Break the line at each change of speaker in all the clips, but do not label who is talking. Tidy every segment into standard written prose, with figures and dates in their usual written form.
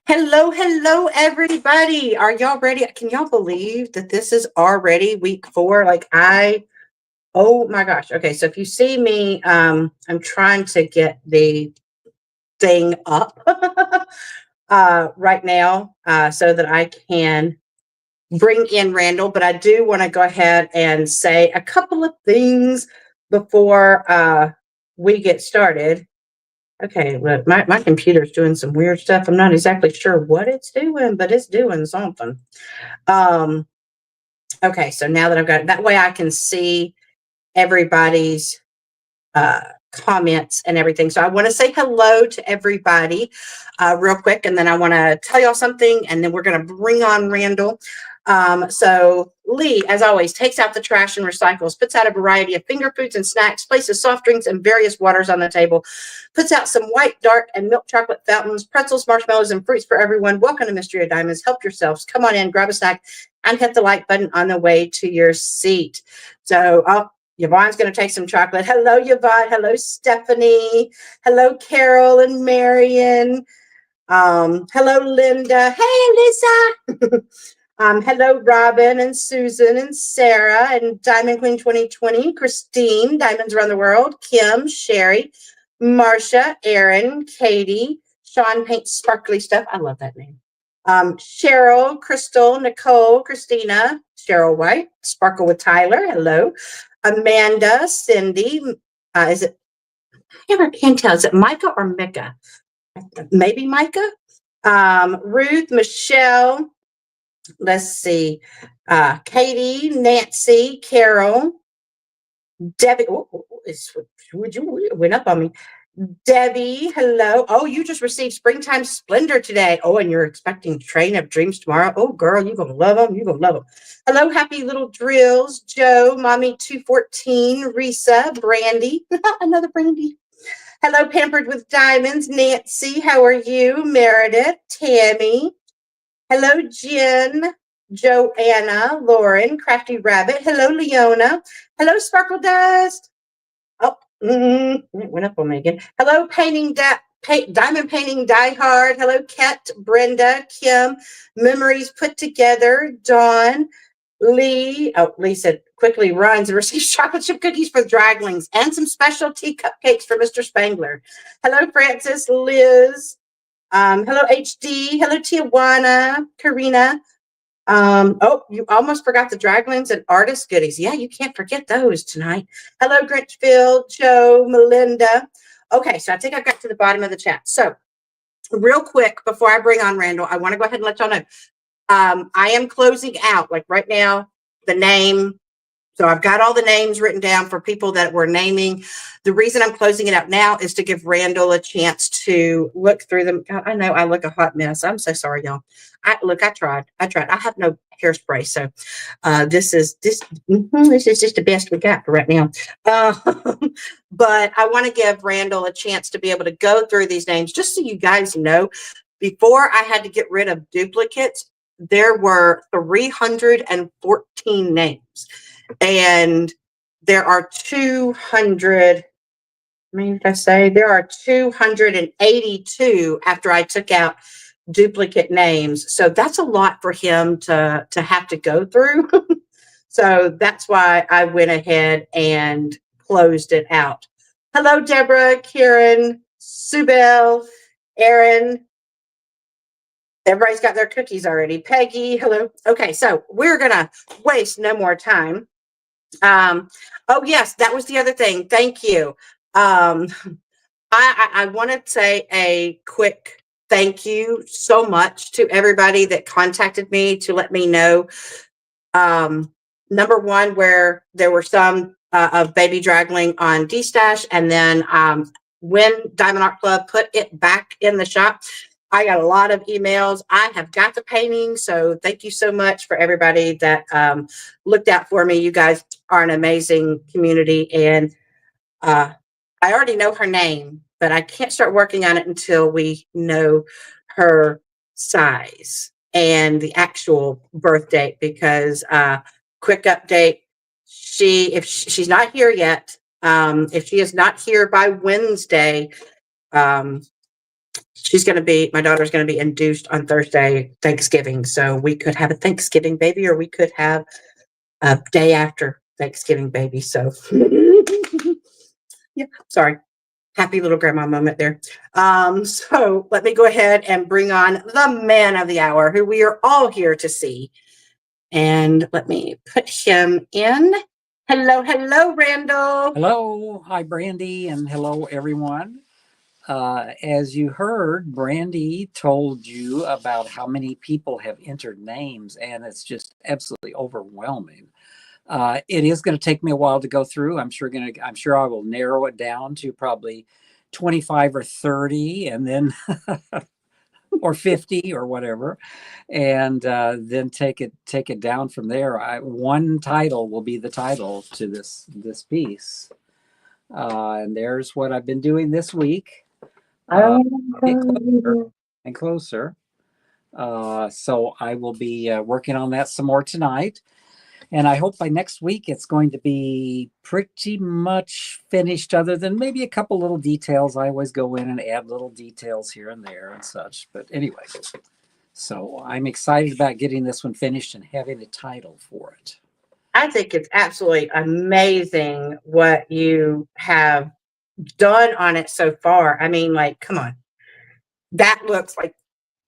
Hello, hello, everybody. Are y'all ready? Can y'all believe that this is already week 4? Oh my gosh. Okay, so if you see me, I'm trying to get the thing up right now so that I can bring in Randall. But I do want to go ahead and say a couple of things before we get started. Okay, look, my computer's doing some weird stuff. I'm not exactly sure what it's doing, but it's doing something. Um, okay, so now that I've got it, that way I can see everybody's uh, comments and everything. So I want to say hello to everybody real quick, and then I want to tell y'all something, and then we're going to bring on Randall. So Lee, as always, takes out the trash and recycles, puts out a variety of finger foods and snacks, places soft drinks and various waters on the table, puts out some white, dark, and milk chocolate fountains, pretzels, marshmallows, and fruits for everyone. Welcome to Mystery of Diamonds. Help yourselves. Come on in, grab a snack, and hit the like button on the way to your seat. So Yvonne's going to take some chocolate. Hello, Yvonne. Hello, Stephanie. Hello, Carol and Marion. Hello, Linda. Hey, Lisa. Hello, Robin and Susan and Sarah and Diamond Queen 2020, Christine, Diamonds Around the World, Kim, Sherry, Marcia, Aaron, Katie, Sean paints sparkly stuff. I love that name. Cheryl, Crystal, Nicole, Christina, Cheryl White, Sparkle with Tyler. Hello. Amanda, Cindy. Is it? I never can tell. Is it Micah or Micah? Maybe Micah. Ruth, Michelle. Let's see. Katie, Nancy, Carol, Debbie. You went up on me. Debbie, hello. Oh, you just received Springtime Splendor today. Oh, and you're expecting Train of Dreams tomorrow. Oh, girl, you're going to love them. You're going to love them. Hello, Happy Little Drills. Joe, Mommy 214, Risa, Brandy. Another Brandy. Hello, Pampered with Diamonds. Nancy, how are you? Meredith, Tammy. Hello, Jen. Joanna, Lauren, Crafty Rabbit. Hello, Leona. Hello, Sparkle Dust. Oh, it went up on me again. Hello, Diamond Painting Die Hard. Hello, Kat, Brenda, Kim, Memories Put Together, Dawn, Lee. Oh, Lee said quickly runs and receives chocolate chip cookies for the draglings and some specialty cupcakes for Mr. Spangler. Hello, Francis, Liz. Hello, HD. Hello, Tijuana, Karina. Oh, you almost forgot the draglings and artist goodies. Yeah, you can't forget those tonight. Hello, Grinchfield, Joe, Melinda. Okay, so I think I got to the bottom of the chat. So real quick, before I bring on Randall, I want to go ahead and let y'all know. I am closing out, like right now, the name. So I've got all the names written down for people that we're naming. The reason I'm closing it out now is to give Randall a chance to look through them. God, I know I look a hot mess. I'm so sorry, y'all. I tried. I have no hairspray, so this is just the best we got for right now. But I want to give Randall a chance to be able to go through these names, just so you guys know. Before I had to get rid of duplicates, there were 314 names. And there are 200, there are 282 after I took out duplicate names. So that's a lot for him to have to go through. So that's why I went ahead and closed it out. Hello, Deborah, Karen, Subel, Aaron. Everybody's got their cookies already. Peggy, hello. Okay, so we're going to waste no more time. Oh yes, that was the other thing. Thank you. I want to say a quick thank you so much to everybody that contacted me to let me know. Number one, where there were some of baby dragling on D-Stash, and then when Diamond Art Club put it back in the shop, I got a lot of emails. I have got the painting, so thank you so much for everybody that looked out for me. You guys are an amazing community, and I already know her name, but I can't start working on it until we know her size and the actual birth date, because quick update, if she's not here yet, if she is not here by Wednesday, my daughter's going to be induced on Thursday, Thanksgiving. So we could have a Thanksgiving baby, or we could have a day after Thanksgiving baby. So yeah, sorry. Happy little grandma moment there. So let me go ahead and bring on the man of the hour, who we are all here to see. And let me put him in. Hello, hello, Randall.
Hello. Hi, Brandy, and hello, everyone. As you heard, Brandy told you about how many people have entered names, and it's just absolutely overwhelming. It is going to take me a while to go through. I'm sure I will narrow it down to probably 25 or 30, and then or 50 or whatever, and then take it down from there. One title will be the title to this piece, and there's what I've been doing this week. Get closer and closer. So I will be working on that some more tonight. And I hope by next week it's going to be pretty much finished, other than maybe a couple little details. I always go in and add little details here and there and such. But anyway, so I'm excited about getting this one finished and having a title for it.
I think it's absolutely amazing what you have done on it so far. I mean, like, come on. It looks like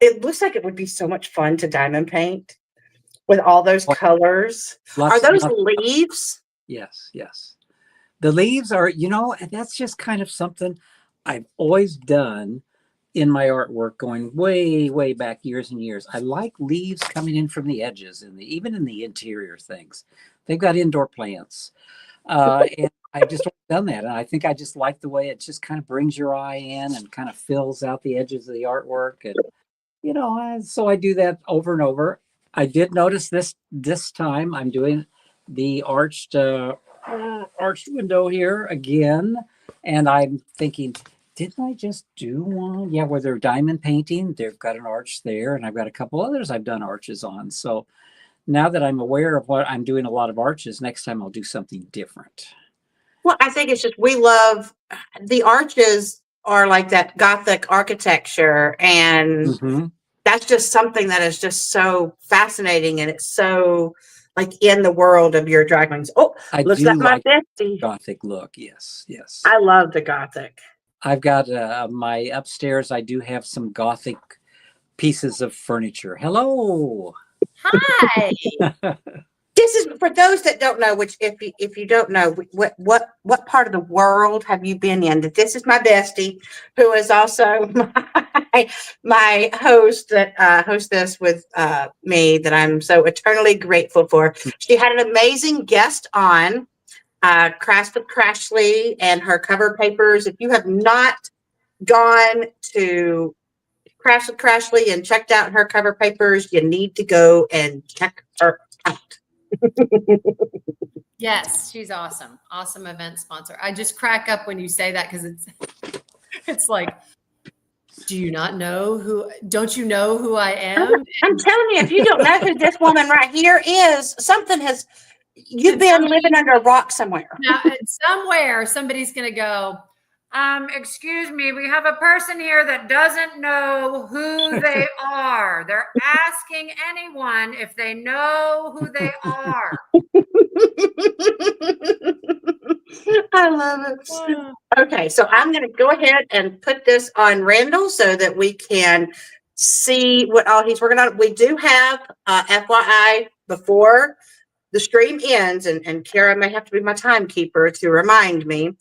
it would be so much fun to diamond paint with all those colors. Are those leaves?
Yes. The leaves are, that's just kind of something I've always done in my artwork, going way, way back years and years. I like leaves coming in from the edges, and even in the interior things. They've got indoor plants. And I've just done that. And I think I just like the way it just kind of brings your eye in and kind of fills out the edges of the artwork. And, so I do that over and over. I did notice this time I'm doing the arched window here again. And I'm thinking, didn't I just do one? Yeah, where they're diamond painting, they've got an arch there. And I've got a couple others I've done arches on. So now that I'm aware of what I'm doing, a lot of arches, next time I'll do something different.
Well, I think it's just, we love the arches are like that Gothic architecture, and that's just something that is just so fascinating, and it's so like in the world of your draglings. Oh, looks like my bestie.
Gothic look. Yes.
I love the Gothic.
I've got my upstairs. I do have some Gothic pieces of furniture. Hello.
Hi.
This is for those that don't know, which if you don't know, what part of the world have you been in? This is my bestie, who is also my host that hosts this with me, that I'm so eternally grateful for. She had an amazing guest on, Crafts with Crashly, and her cover papers. If you have not gone to Crafts with Crashly and checked out her cover papers, you need to go and check her out.
Yes, she's awesome. Awesome event sponsor. I just crack up when you say that, because it's like, don't you know who I am?
I'm telling you, if you don't know who this woman right here is, you've been living under a rock somewhere.
Now, somewhere somebody's going to go, excuse me, we have a person here that doesn't know who they are. They're asking anyone if they know who they are.
I love it. Okay, so I'm going to go ahead and put this on Randall so that we can see what all he's working on. We do have FYI, before the stream ends, and Kara may have to be my timekeeper to remind me.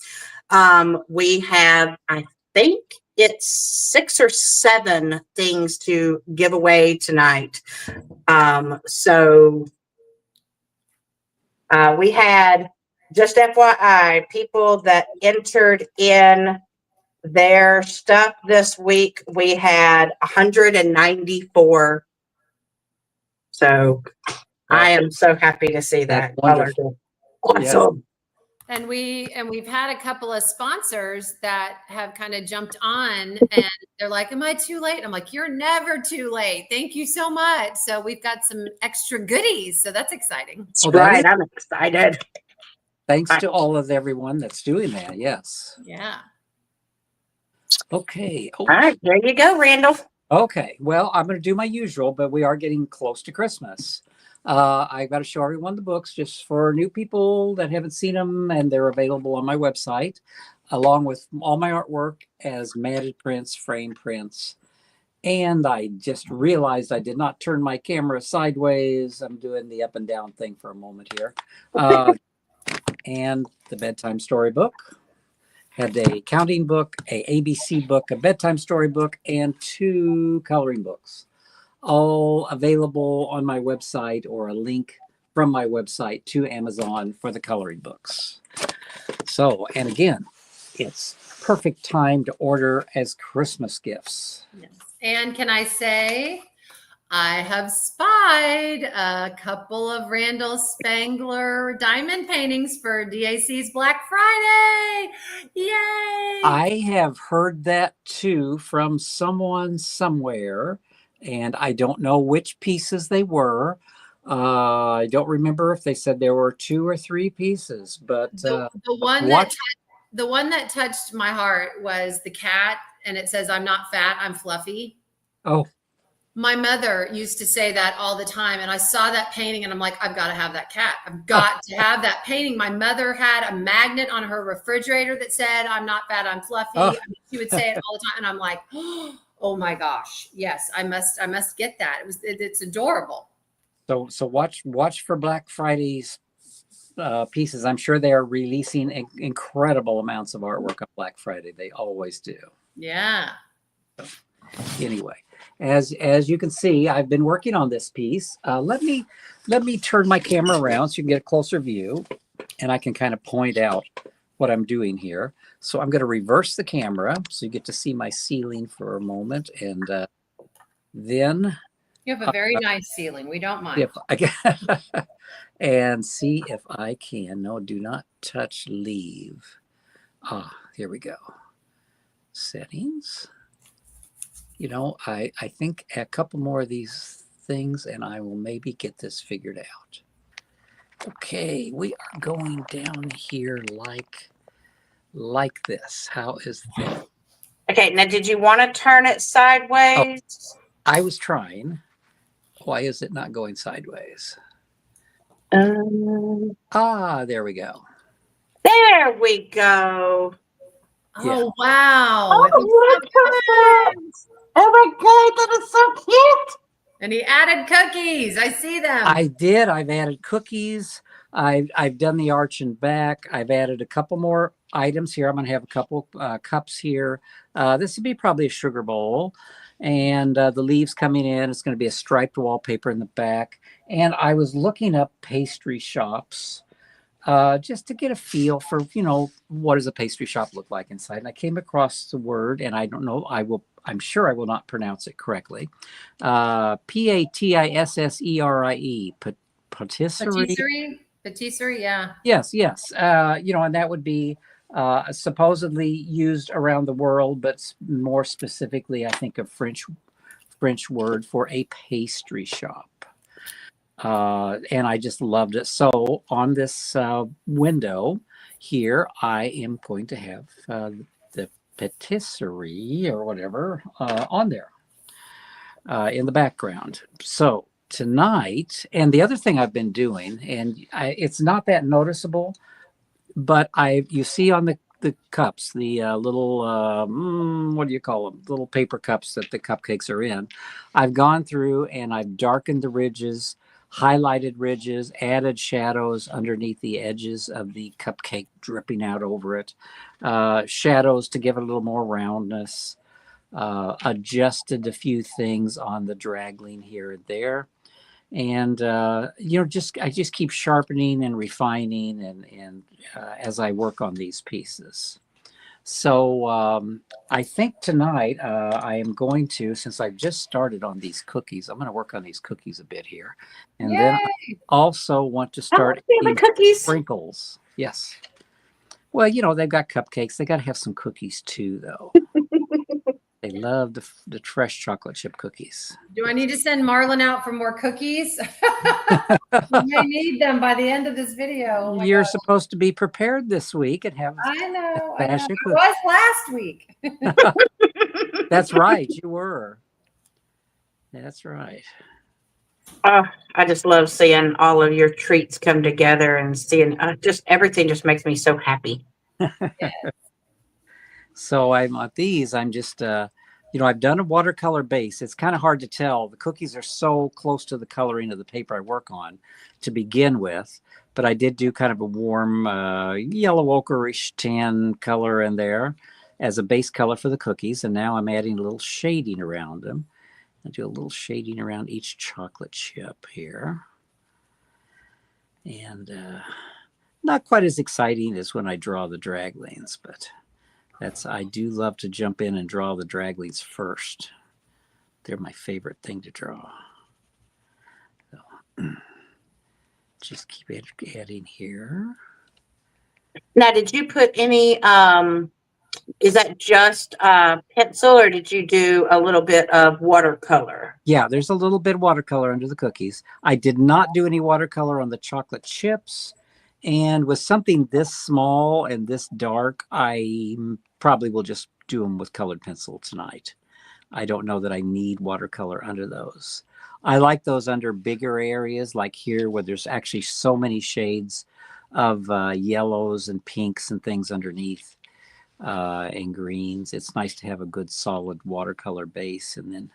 We have, I think it's 6 or 7 things to give away tonight. So we had, just FYI, people that entered in their stuff this week. We had 194. So I am so happy to see that.
Wonderful.
Awesome.
And we've had a couple of sponsors that have kind of jumped on, and they're like, am I too late? I'm like, you're never too late. Thank you so much. So we've got some extra goodies. So that's exciting.
That's right. I'm excited.
Thanks to all of everyone that's doing that. Yes.
Yeah.
Okay. Oh,
All right, there you go, Randall.
okay. Well, I'm going to do my usual, but we are getting close to Christmas. I've got to show everyone the books just for new people that haven't seen them, and they're available on my website, along with all my artwork as matted prints, frame prints. And I just realized I did not turn my camera sideways. I'm doing the up and down thing for a moment here. And the bedtime storybook. Had a counting book, a ABC book, a bedtime story book, and 2 coloring books, all available on my website, or a link from my website to Amazon for the coloring books. So, and again, it's perfect time to order as Christmas gifts.
Yes. And can I say, I have spied a couple of Randall Spangler diamond paintings for DAC's Black Friday. Yay!
I have heard that too from someone somewhere, and I don't know which pieces they were. I don't remember if they said there were 2 or 3 pieces, but
the one that touched my heart was the cat, and it says, "I'm not fat, I'm fluffy."
Oh,
My mother used to say that all the time, and I saw that painting and I'm like, I've got to have that cat. I've got to have that painting. My mother had a magnet on her refrigerator that said, "I'm not fat, I'm fluffy."
Oh.
I mean, she would say it all the time, and I'm like, oh my gosh, yes, I must get that. It's adorable.
so watch for Black Friday's pieces. I'm sure they are releasing incredible amounts of artwork on Black Friday. They always do.
Yeah.
Anyway, as you can see, I've been working on this piece. Let me turn my camera around so you can get a closer view, and I can kind of point out what I'm doing here. So I'm going to reverse the camera so you get to see my ceiling for a moment, and then
You have a very nice ceiling. We don't mind.
if I can and see if I can. No, do not touch leave. Here we go. Settings. You know, I think a couple more of these things and I will maybe get this figured out. Okay, we are going down here like this. How is that?
Okay, now did you want to turn it sideways?
I was trying. Why is it not going sideways? There we go.
There we go.
Oh, wow.
Oh, look at it. Oh my God, that is so cute.
And he added cookies. I see them.
I did. I've added cookies. I've done the arch and back. I've added a couple more items here. I'm going to have a couple cups here. This would be probably a sugar bowl. And the leaves coming in. It's going to be a striped wallpaper in the back. And I was looking up pastry shops just to get a feel for, what does a pastry shop look like inside. And I came across the word, and I don't know, I'm sure I will not pronounce it correctly. Patissere. Patisserie.
Patisserie, yeah.
Yes. And that would be supposedly used around the world, but more specifically, I think a French word for a pastry shop. And I just loved it. So on this window here, I am going to have the patisserie or whatever on there in the background. So tonight, and the other thing I've been doing, and it's not that noticeable, but you see on the cups, the little, what do you call them? Little paper cups that the cupcakes are in. I've gone through and I've darkened the ridges, highlighted ridges, added shadows underneath the edges of the cupcake dripping out over it, shadows to give it a little more roundness, adjusted a few things on the dragline here and there. And, I just keep sharpening and refining and as I work on these pieces. So I think tonight I am going to, since I've just started on these cookies, I'm going to work on these cookies a bit here. And then I also want to start
the cookies.
Sprinkles. Yes. Well, they've got cupcakes. They got to have some cookies too, though. They love the fresh chocolate chip cookies.
Do I need to send Marlon out for more cookies? You may need them by the end of this video. Oh
You're
God.
supposed to be prepared this week and have
I know.
a
I
stash of cookies.
was last week.
That's right. You were. That's right.
I just love seeing all of your treats come together and seeing just everything just makes me so happy.
So I'm on these. I'm just, I've done a watercolor base. It's kind of hard to tell. The cookies are so close to the coloring of the paper I work on to begin with. But I did do kind of a warm yellow ochreish tan color in there as a base color for the cookies. And now I'm adding a little shading around them. I do a little shading around each chocolate chip here. And not quite as exciting as when I draw the draglines, but I do love to jump in and draw the draglines first. They're my favorite thing to draw. So, just keep adding here.
Now, did you put any, is that just pencil or did you do a little bit of watercolor?
Yeah, there's a little bit of watercolor under the cookies. I did not do any watercolor on the chocolate chips. And with something this small and this dark, I probably will just do them with colored pencil tonight. I don't know that I need watercolor under those. I like those under bigger areas like here where there's actually so many shades of yellows and pinks and things underneath and greens. It's nice to have a good solid watercolor base and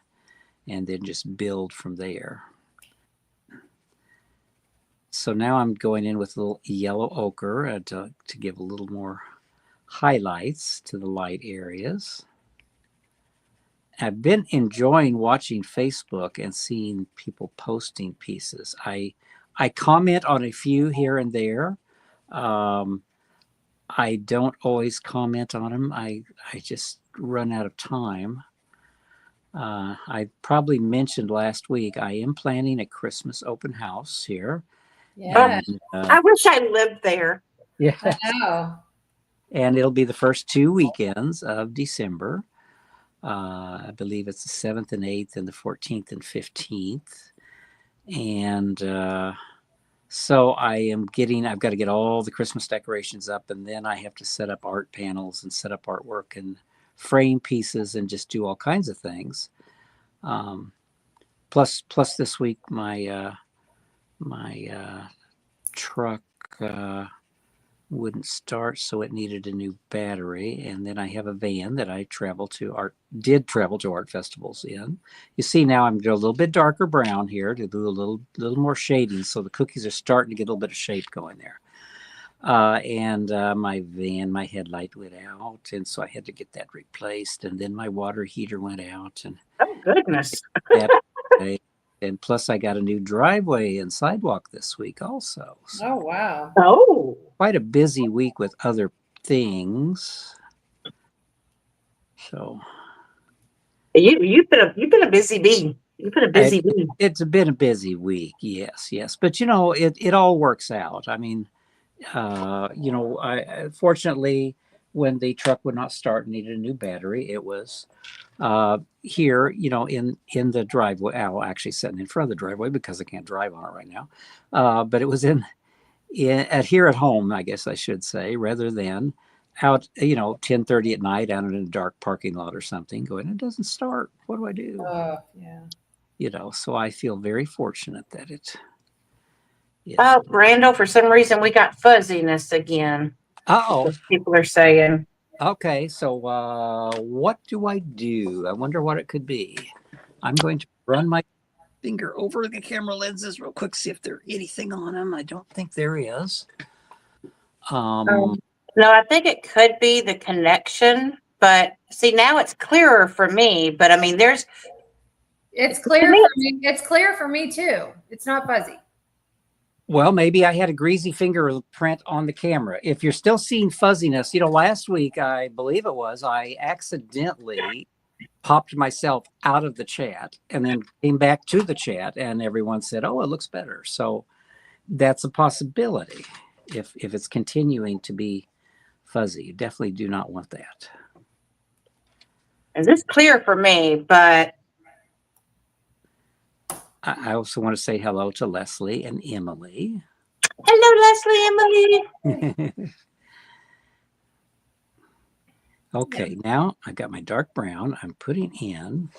then just build from there. So now I'm going in with a little yellow ochre to give a little more highlights to the light areas. I've been enjoying watching Facebook and seeing people posting pieces. I comment on a few here and there. I don't always comment on them. I just run out of time. I probably mentioned last week, I am planning a Christmas open house here.
Yeah.
And,
I wish I lived there.
yeah.
I know.
And it'll be the first 2 weekends of December. I believe it's the 7th and 8th and the 14th and 15th. And so I've got to get all the Christmas decorations up, and then I have to set up art panels and set up artwork and frame pieces and just do all kinds of things. Plus this week, my truck wouldn't start, so it needed a new battery. And then I have a van that I did travel to art festivals in. You see now I'm doing a little bit darker brown here to do a little more shading, so the cookies are starting to get a little bit of shape going there. And my headlight went out, and so I had to get that replaced. And then my water heater went out, and
Oh, goodness.
and plus I got a new driveway and sidewalk this week also. So
Oh, wow.
Oh,
quite a busy week with other things. So
you've been a busy bee. You've been a busy bee.
it's been a busy week. Yes. But it all works out. I mean, I fortunately, when the truck would not start and needed a new battery, it was here, in the driveway. I'll actually sitting in front of the driveway because I can't drive on it right now. But it was here at home, I guess I should say, rather than out, 10:30 at night out in a dark parking lot or something going, it doesn't start. What do I do?
Yeah.
So I feel very fortunate that it.
Oh, Randall, for some reason we got fuzziness again.
Oh,
People are saying.
okay. So what do I do? I wonder what it could be. I'm going to run my finger over the camera lenses real quick, see if there's anything on them. I don't think there is.
No, I think it could be the connection, but see, now it's clearer for me. But I mean,
It's clear for me. It's clear for me too. It's not fuzzy.
Well, maybe I had a greasy fingerprint on the camera. If you're still seeing fuzziness, last week, I believe it was, I accidentally popped myself out of the chat and then came back to the chat, and everyone said, oh, it looks better. So that's a possibility if it's continuing to be fuzzy. You definitely do not want that.
And this is clear for me, but
I also want to say hello to Leslie and Emily.
hello, Leslie, Emily.
Okay, now I've got my dark brown. I'm putting in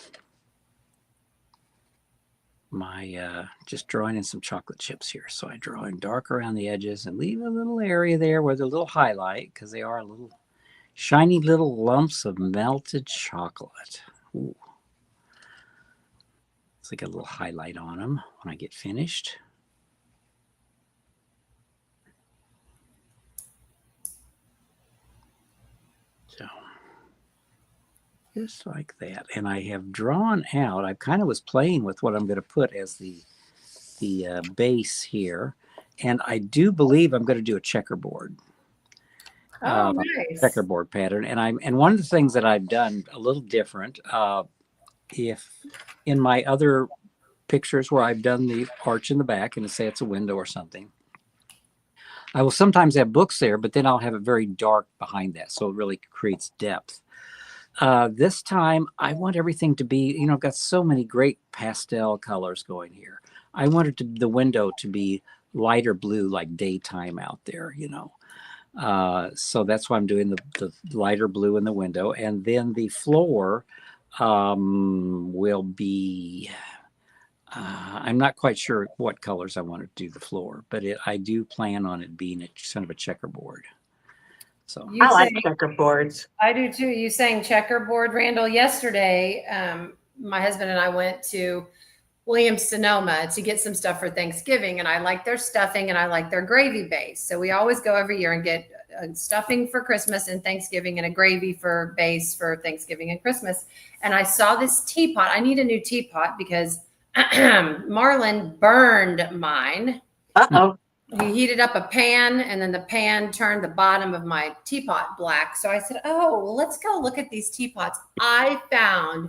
my, just drawing in some chocolate chips here. So I draw in dark around the edges and leave a little area there where the little highlight, because they are little shiny little lumps of melted chocolate. Ooh. It's like a little highlight on them when I get finished. So just like that. And I have drawn out, I kind of was playing with what I'm going to put as the base here. And I do believe I'm going to do a checkerboard.
Oh, nice.
Checkerboard pattern. And one of the things that I've done a little different, if in my other pictures where I've done the arch in the back and say it's a window or something, I will sometimes have books there, but then I'll have it very dark behind that. So it really creates depth. This time I want everything to be, I've got so many great pastel colors going here. I wanted the window to be lighter blue, like daytime out there, So that's why I'm doing the lighter blue in the window. And then the floor will be, I'm not quite sure what colors I want to do the floor, but I do plan on it being kind of a checkerboard. So
I like checkerboards.
I do too. You saying checkerboard, Randall? Yesterday, my husband and I went to Williams-Sonoma to get some stuff for Thanksgiving, and I like their stuffing and I like their gravy base. So we always go every year and get stuffing for Christmas and Thanksgiving and a gravy for base for Thanksgiving and Christmas. And I saw this teapot. I need a new teapot because Marlon burned mine.
Uh-oh.
He heated up a pan and then the pan turned the bottom of my teapot black. So I said, oh, well, let's go look at these teapots. I found,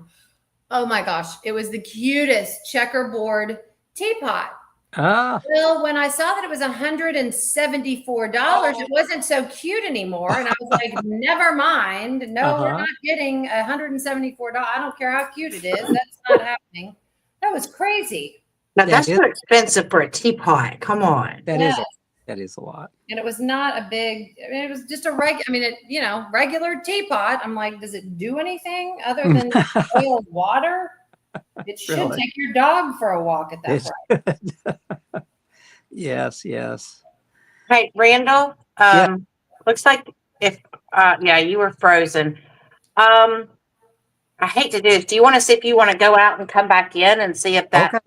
oh my gosh, it was the cutest checkerboard teapot. Well, when I saw that it was $174, it wasn't so cute anymore. And I was like, never mind. No, we're not getting $174. I don't care how cute it is. That's not happening. That was crazy.
Now that's too expensive for a teapot. Come on.
That is a lot.
And it was not a big, it was just a regular teapot. I'm like, does it do anything other than boil water? It should take your dog for a walk at that price.
Yes.
Hey, Randall, looks like you were frozen. I hate to do this. Do you want to see if you want to go out and come back in and see if that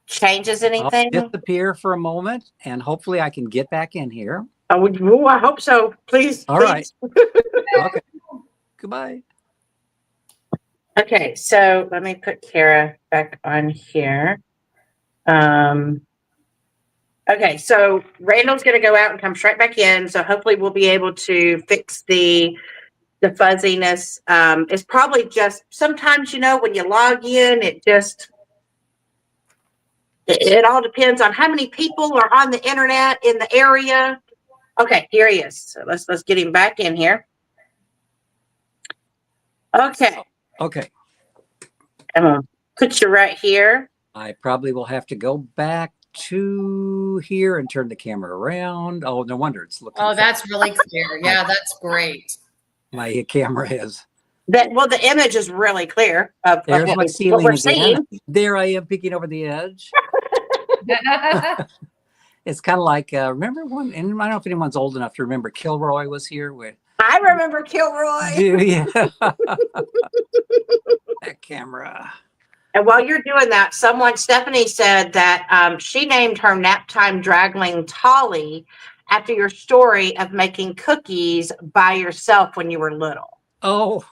changes anything?
I'll disappear for a moment and hopefully I can get back in here.
Oh, I hope so. Please.
All right. Okay. Goodbye.
Okay, so let me put Kara back on here. Okay, so Randall's going to go out and come straight back in. So hopefully we'll be able to fix the fuzziness. It's probably just sometimes, when you log in, it all depends on how many people are on the internet in the area. Okay, here he is. So let's get him back in here. Okay. I'm gonna put you right here.
I probably will have to go back to here and turn the camera around. Oh, no wonder it's looking.
Oh, that's really clear. Yeah, that's great.
My camera is.
The image is really clear of what we're seeing.
There I am peeking over the edge. It's kind of like, remember one, and I don't know if anyone's old enough to remember Kilroy was here with.
I remember Kilroy.
Yeah. That camera.
And while you're doing that, Stephanie said that she named her naptime dragling Tolly after your story of making cookies by yourself when you were little.
Oh,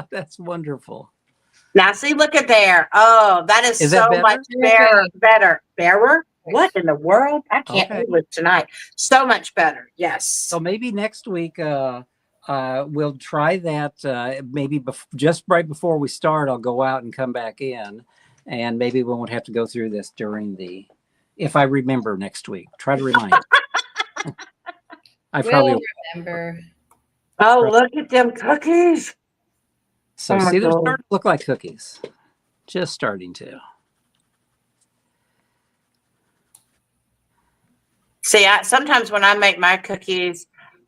that's wonderful.
Now, see, look at there. Oh, that is so much better. Better? What in the world? I can't live tonight. So much better. Yes.
So maybe next week we'll try that. Maybe just right before we start, I'll go out and come back in, and maybe we won't have to go through this if I remember next week. Try to remind me. I probably
remember.
Oh, look at them cookies.
So
Oh my
see, they're
God.
starting to look like cookies. Just starting to.
See, sometimes when I make my cookies,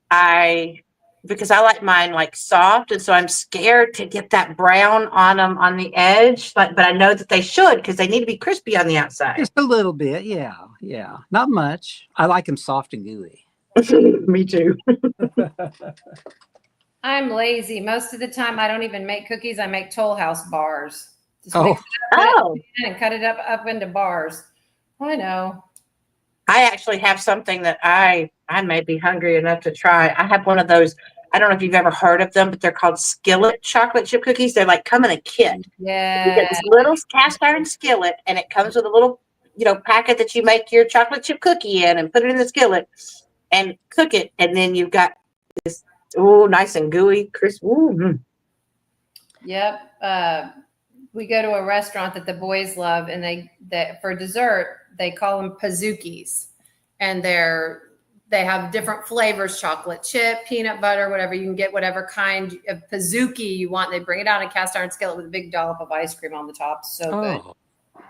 because I like mine like soft, and so I'm scared to get that brown on them on the edge. But I know that they should, because they need to be crispy on the outside.
Just a little bit, yeah. Not much. I like them soft and gooey.
Me too.
I'm lazy. Most of the time, I don't even make cookies. I make Toll House bars. Just
Oh,
mix it up,
Oh,
put it in, and cut it up into bars. I know.
I actually have something that I may be hungry enough to try. I have one of those. I don't know if you've ever heard of them, but they're called skillet chocolate chip cookies. They're like come in a kit. You get
Yeah.
this little cast iron skillet, and it comes with a little, packet that you make your chocolate chip cookie in, and put it in the skillet and cook it, and then you've got this nice and gooey, crisp.
Yep. We go to a restaurant that the boys love, and that for dessert they call them pazookies, and they have different flavors: chocolate chip, peanut butter, whatever. You can get whatever kind of pazookie you want. They bring it out in a cast iron skillet with a big dollop of ice cream on the top. So good.
oh,
So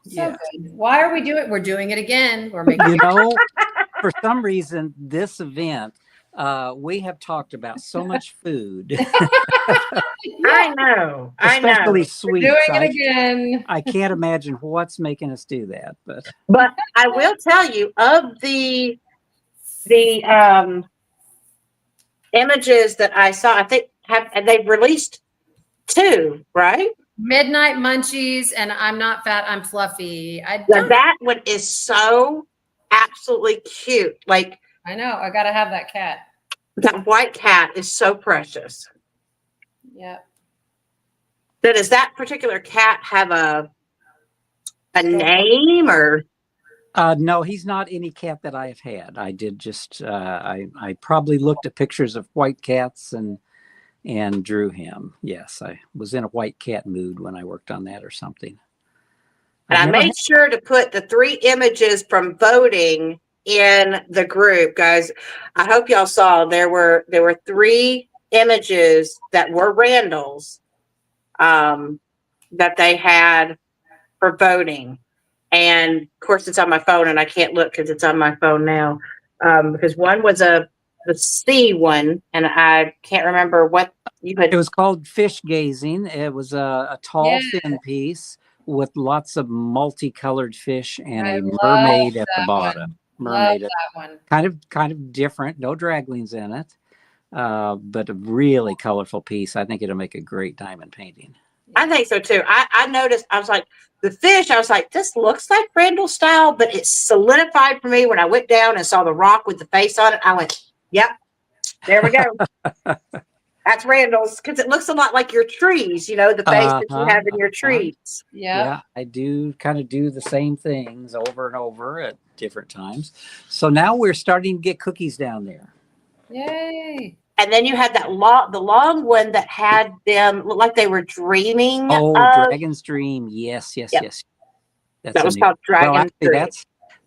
yeah.
good. Why are we doing it? We're doing it again. We're making
For some reason, this event, we have talked about so much food,
I know.
especially sweets.
doing it again.
I can't imagine what's making us do that, but
I will tell you, of the images that I saw, I think they've released 2, right?
Midnight Munchies and I'm Not Fat, I'm Fluffy.
Now that one is so absolutely cute. Like,
I know. I gotta have that cat.
that white cat is so precious.
Yep.
Now, does that particular cat have a name, or?
no, he's not any cat that I have had. I did just I probably looked at pictures of white cats and drew him. Yes, I was in a white cat mood when I worked on that or something.
And I made sure to put the 3 images from voting in the group, guys. I hope y'all saw there were 3 images that were Randall's that they had for voting. And of course it's on my phone, and I can't look because it's on my phone now. Because one was the C one, and I can't remember what you had.
It was called Fish Gazing. It was a tall, thin piece with lots of multicolored fish and a mermaid at the bottom. Mermaid,
love that one.
kind of different. No draglings in it, but a really colorful piece. I think it'll make a great diamond painting.
I think so too. I noticed. I was like, the fish. I was like, this looks like Randall style, but it solidified for me when I went down and saw the rock with the face on it. I went, yep, there we go. That's Randall's, because it looks a lot like your trees, the face that you have in your trees.
Yeah, I do kind of do the same things over and over at different times. So now we're starting to get cookies down there.
Yay.
And then you had the long one that had them look like they were dreaming.
Oh, Dragon's Dream. Yes.
That was called Dragon's Dream.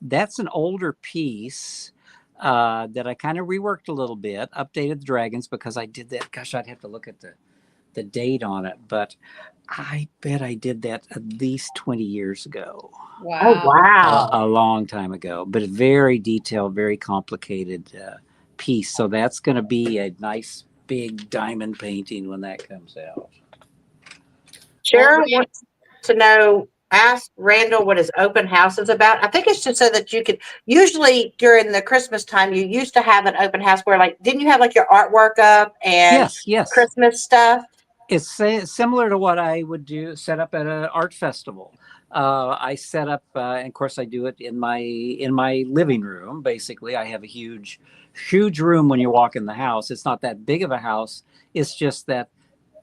That's an older piece. That I kind of reworked a little bit, updated the dragons because I did that. Gosh, I'd have to look at the date on it, but I bet I did that at least 20 years ago.
Wow.
Oh, wow.
A long time ago, but a very detailed, very complicated piece. So that's going to be a nice big diamond painting when that comes out.
Sharon wants to know, ask Randall what his open house is about. I think it's just so that you could, usually during the Christmas time, you used to have an open house where, didn't you have your artwork up and
yes.
Christmas stuff?
It's similar to what I would set up at an art festival. I set up, and of course I do it in my living room. Basically, I have a huge room when you walk in the house. It's not that big of a house. It's just that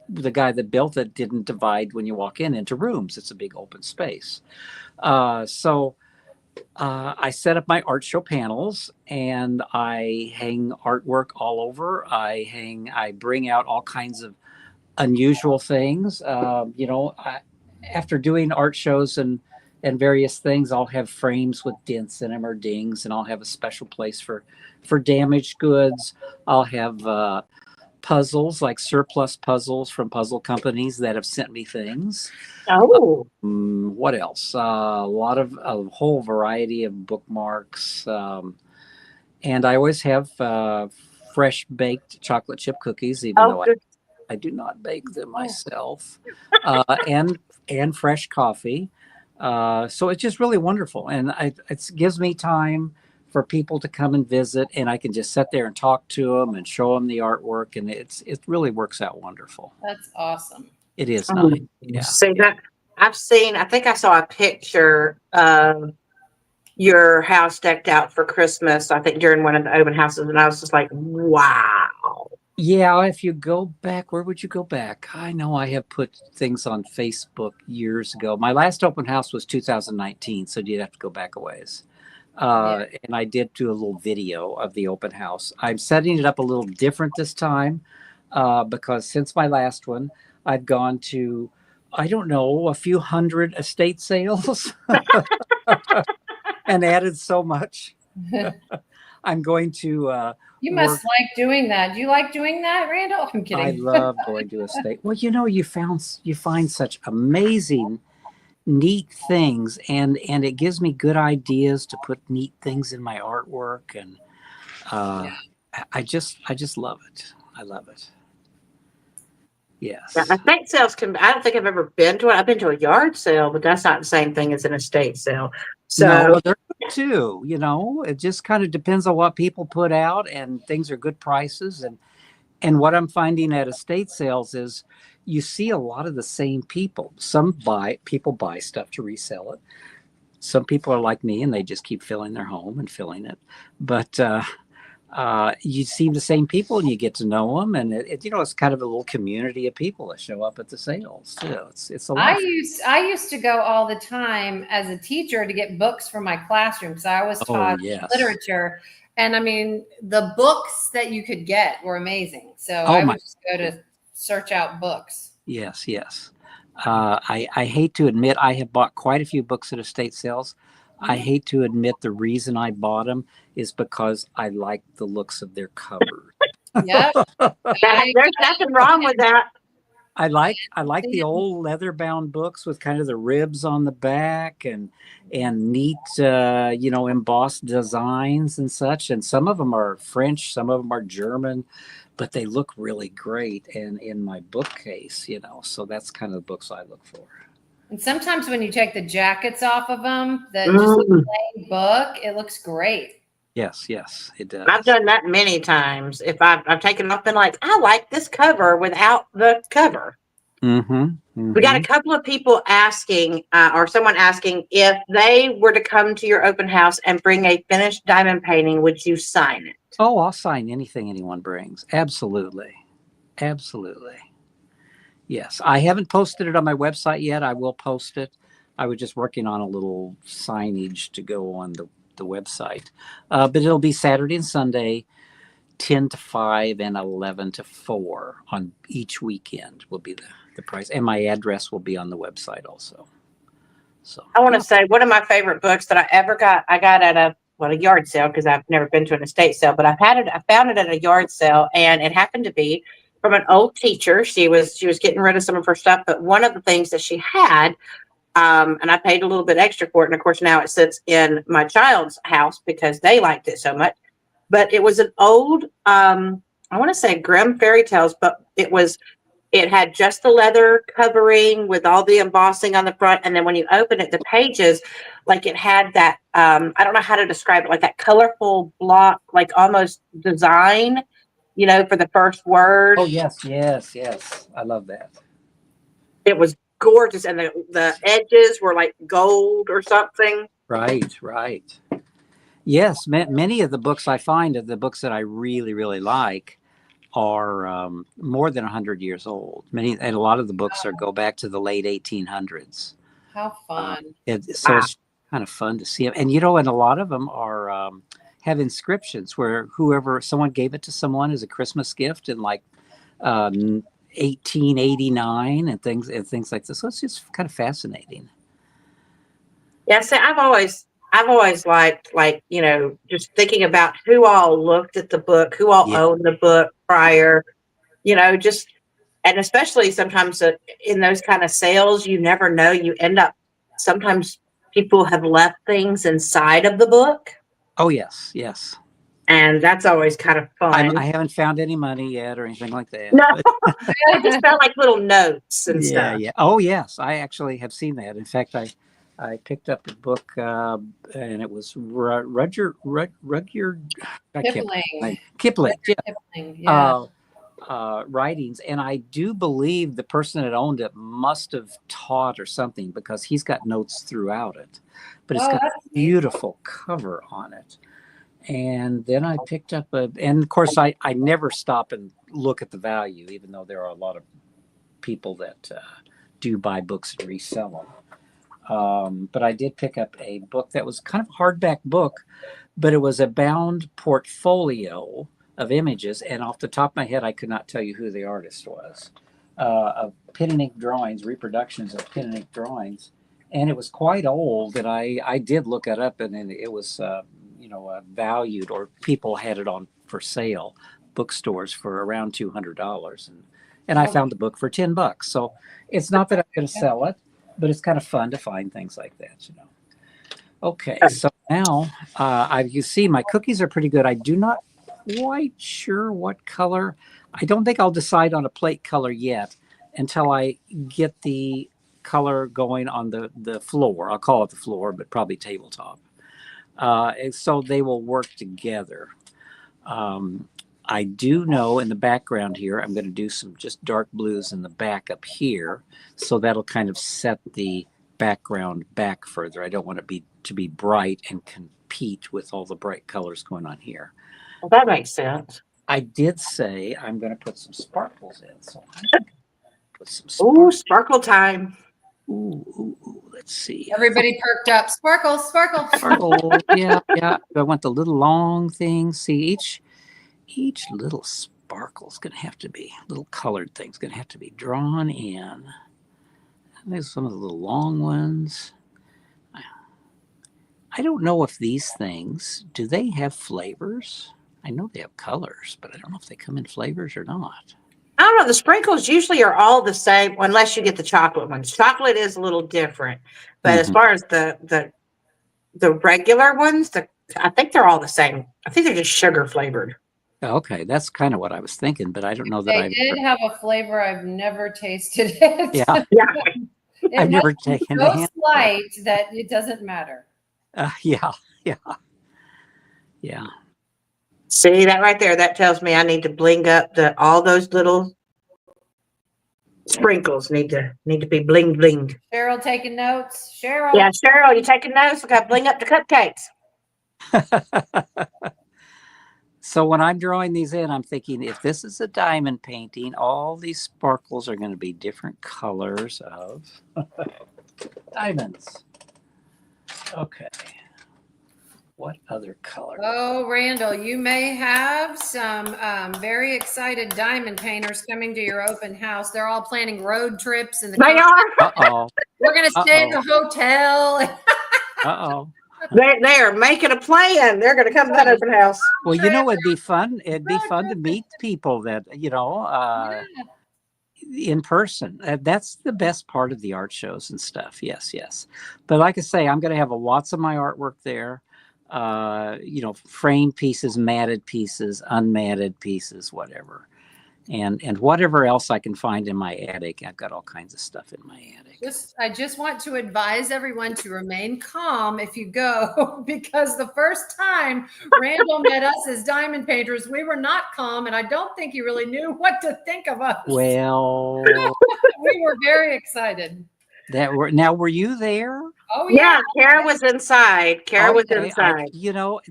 the guy that built it didn't divide when you walk into rooms. It's a big open space. So I set up my art show panels and I hang artwork all over. I bring out all kinds of unusual things. After doing art shows and various things, I'll have frames with dents in them or dings, and I'll have a special place for damaged goods. I'll have puzzles, like surplus puzzles from puzzle companies that have sent me things.
Oh,
What else? A whole variety of bookmarks. And I always have fresh baked chocolate chip cookies, even
oh,
though
good.
I do not bake them myself, and fresh coffee. So it's just really wonderful, and it gives me time for people to come and visit, and I can just sit there and talk to them and show them the artwork, and it really works out wonderful.
That's awesome.
It is
Oh,
nice. Yeah.
see that I think I saw a picture of your house decked out for Christmas, I think during one of the open houses, and I was just like, wow.
Yeah, if you go back, where would you go back? I know I have put things on Facebook years ago. My last open house was 2019, so you'd have to go back a ways. And I did do a little video of the open house. I'm setting it up a little different this time because since my last one, I've gone to, I don't know, a few hundred estate sales and added so much. I'm going to
You must like doing that. Do you like doing that, Randall? I'm kidding.
I love going to estate. Well, you find such amazing, neat things, and it gives me good ideas to put neat things in my artwork, and I just love it. I love it. Yes.
Yeah, estate sales can. I don't think I've ever been to it. I've been to a yard sale, but that's not the same thing as an estate sale. So
No, well, they're good too. It just kind of depends on what people put out, and things are good prices. And what I'm finding at estate sales is you see a lot of the same people. People buy stuff to resell it. Some people are like me and they just keep filling their home and filling it. But you see the same people and you get to know them, and it's kind of a little community of people that show up at the sales too. It's a lot.
I used to go all the time as a teacher to get books for my classroom because I always taught literature. And I mean, the books that you could get were amazing. So I would just go to search out books.
Yes. I hate to admit I have bought quite a few books at estate sales. I hate to admit the reason I bought them is because I like the looks of their covers.
Yep.
there's nothing wrong with that.
I like the old leather bound books with kind of the ribs on the back and neat embossed designs and such. And some of them are French, some of them are German, but they look really great and in my bookcase, so that's kind of the books I look for.
And sometimes when you take the jackets off of them, just the plain book, it looks great.
Yes, it does.
I've done that many times. If I've taken off and like, I like this cover without the cover.
Mm-hmm.
We got a couple of people asking, or someone asking, if they were to come to your open house and bring a finished diamond painting, would you sign it?
Oh, I'll sign anything anyone brings. Absolutely. Yes, I haven't posted it on my website yet. I will post it. I was just working on a little signage to go on the website. But it'll be Saturday and Sunday, 10 to 5 and 11 to 4 on each weekend will be the price. And my address will be on the website also. So
I want to say one of my favorite books that I ever got, I got at a yard sale, because I've never been to an estate sale, but I found it at a yard sale, and it happened to be from an old teacher. She was getting rid of some of her stuff, but one of the things that she had, and I paid a little bit extra for it, and of course now it sits in my child's house because they liked it so much. But it was an old, I want to say Grimm fairy tales, but it had just the leather covering with all the embossing on the front, and then when you open it, the pages, like it had that, I don't know how to describe it, like that colorful block, like almost design, for the first word.
Oh, yes. I love that.
It was gorgeous, and the edges were like gold or something.
Right. Yes, many of the books I find are the books that I really, really like are more than 100 years old. And a lot of the books go back to the late 1800s.
How fun!
It's kind of fun to see them, and and a lot of them are have inscriptions where someone gave it to someone as a Christmas gift in like 1889 and things like this. So it's just kind of fascinating.
Yeah, see, I've always liked, just thinking about who all looked at the book, who all owned the book prior, just, and especially sometimes in those kind of sales, you never know. You end up, sometimes people have left things inside of the book.
Oh, yes, yes.
And that's always kind of fun.
I haven't found any money yet or anything like that.
No,
But
I just found like little notes and
yeah,
stuff.
yeah. Oh, yes. I actually have seen that. In fact, I picked up a book and it was Rudyard
Kipling.
Kipling. Yeah.
Kipling, yeah.
Writings, and I do believe the person that owned it must have taught or something, because he's got notes throughout it. But it's
Oh,
got a
that's neat.
beautiful cover on it. And then I picked up and of course I never stop and look at the value, even though there are a lot of people that do buy books and resell them. But I did pick up a book that was kind of a hardback book, but it was a bound portfolio of images. And off the top of my head, I could not tell you who the artist was. Of pen and ink drawings, reproductions of pen and ink drawings. And it was quite old. And I did look it up, and it was, valued, or people had it on for sale, bookstores, for around $200. And I found the book for $10. So it's not that I'm going to sell it, but it's kind of fun to find things like that, Okay, so now you see my cookies are pretty good. I do not quite sure what color. I don't think I'll decide on a plate color yet until I get the color going on the floor. I'll call it the floor, but probably tabletop. And so they will work together. I do know in the background here, I'm going to do some just dark blues in the back up here. So that'll kind of set the background back further. I don't want it to be bright and compete with all the bright colors going on here.
Well, that makes sense.
I did say I'm going to put some sparkles in. So I'm going to put some
Ooh, sparkle time.
Ooh, let's see.
Everybody perked up. Sparkle, sparkle.
Sparkle. Yeah. I want the little long things. See, each little sparkle's going to have to be, little colored thing's going to have to be drawn in. And there's some of the little long ones. I don't know if these things, do they have flavors? I know they have colors, but I don't know if they come in flavors or not.
I don't know. The sprinkles usually are all the same, unless you get the chocolate ones. Chocolate is a little different, but as far as the regular ones, I think they're all the same. I think they're just sugar flavored.
Okay, that's kind of what I was thinking, but I don't know that
They did have a flavor I've never tasted it.
Yeah.
It
I've never
must be
taken
so
a hand.
slight that it doesn't matter.
Yeah.
See that right there? That tells me I need to bling up all those little sprinkles need to be bling blinged.
Cheryl taking notes. Cheryl.
Yeah, Cheryl, you taking notes? We got to bling up the cupcakes.
So when I'm drawing these in, I'm thinking, if this is a diamond painting, all these sparkles are going to be different colors of diamonds. Okay. What other color?
Oh, Randall, you may have some very excited diamond painters coming to your open house. They're all planning road trips in the
They
car.
are.
Uh-oh.
We're going to stay in the hotel.
Uh-oh.
They are making a plan. They're going to come to that open house.
Well, it'd be fun. It'd be fun to meet people that, in person. That's the best part of the art shows and stuff. Yes. But like I say, I'm going to have lots of my artwork there. Framed pieces, matted pieces, unmatted pieces, whatever. And whatever else I can find in my attic. I've got all kinds of stuff in my attic.
I just want to advise everyone to remain calm if you go, because the first time Randall met us as diamond painters, we were not calm, and I don't think he really knew what to think of us.
Well,
we were very excited.
Were you there?
Oh yeah,
Kara was inside. Kara was inside.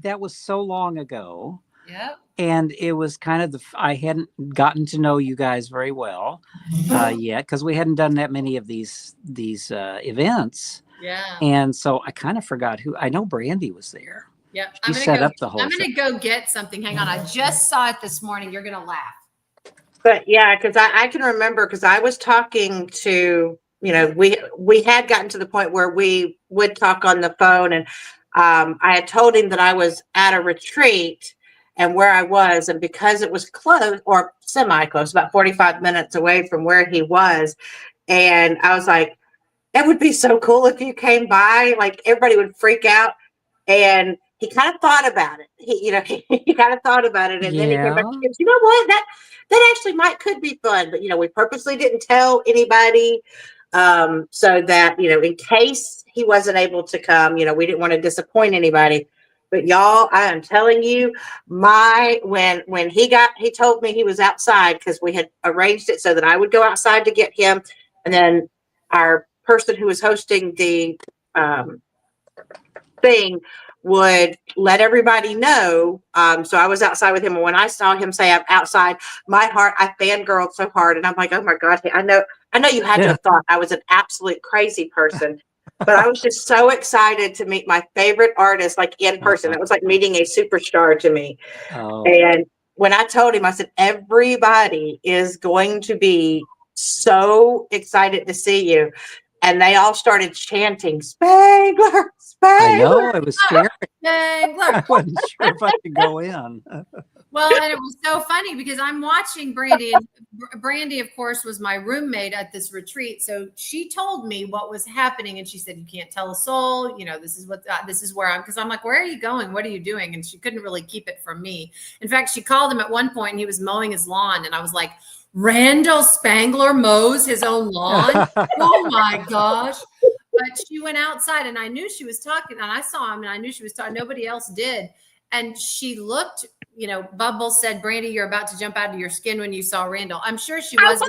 That was so long ago.
Yep.
And it was kind of I hadn't gotten to know you guys very well yet, because we hadn't done that many of these events.
Yeah.
And so I kind of forgot who. I know Brandy was there.
Yeah.
She set up the whole
I'm going to go get something. Hang on. I just saw it this morning. You're going to laugh.
But yeah, because I can remember, because I was talking to, we had gotten to the point where we would talk on the phone, and I had told him that I was at a retreat. and where I was. And because it was close or semi-close, about 45 minutes away from where he was. And I was like, it would be so cool if you came by. Like everybody would freak out. And he kind of thought about it. He kind of thought about it. And then he came back
Yeah.
and goes, you know what? That actually could be fun. But, we purposely didn't tell anybody so that, in case he wasn't able to come, we didn't want to disappoint anybody. But y'all, I am telling you, when he told me he was outside because we had arranged it so that I would go outside to get him. And then our person who was hosting the thing would let everybody know. So I was outside with him. And when I saw him say I'm outside, my heart, I fangirled so hard. And I'm like, oh my God, I know you had to have thought I was an absolute crazy person. But I was just so excited to meet my favorite artist, like in person. It was like meeting a superstar to me.
Oh.
And when I told him, I said, everybody is going to be so excited to see you. And they all started chanting, Spangler, Spangler.
I know, it was scary.
Spangler.
I wasn't sure if I could go in.
Well, and it was so funny because I'm watching Brandy, and Brandy, of course, was my roommate at this retreat. So she told me what was happening, and she said, "You can't tell a soul. This is where I'm." Because I'm like, "Where are you going? What are you doing?" And she couldn't really keep it from me. In fact, she called him at one point, and he was mowing his lawn, and I was like, "Randall Spangler mows his own lawn? Oh my gosh!" But she went outside, and I knew she was talking, and I saw him, and I knew she was talking. Nobody else did. And she looked, Bubbles said, Brandy, you're about to jump out of your skin when you saw Randall. I'm sure she was.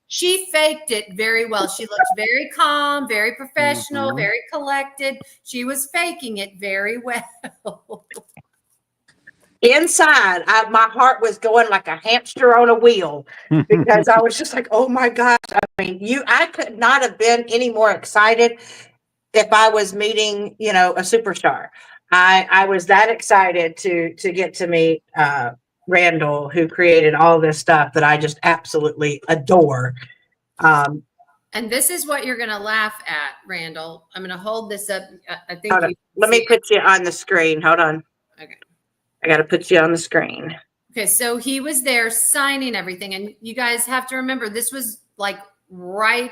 She faked it very well. She looked very calm, very professional, very collected. She was faking it very well.
Inside, my heart was going like a hamster on a wheel because I was just like, oh my gosh. I mean, I could not have been any more excited if I was meeting, a superstar. I was that excited to get to meet Randall, who created all this stuff that I just absolutely adore.
And this is what you're going to laugh at, Randall. I'm going to hold this up. I think.
Let me put you on the screen. Hold on.
Okay.
I got to put you on the screen.
Okay. So he was there signing everything. And you guys have to remember, this was like right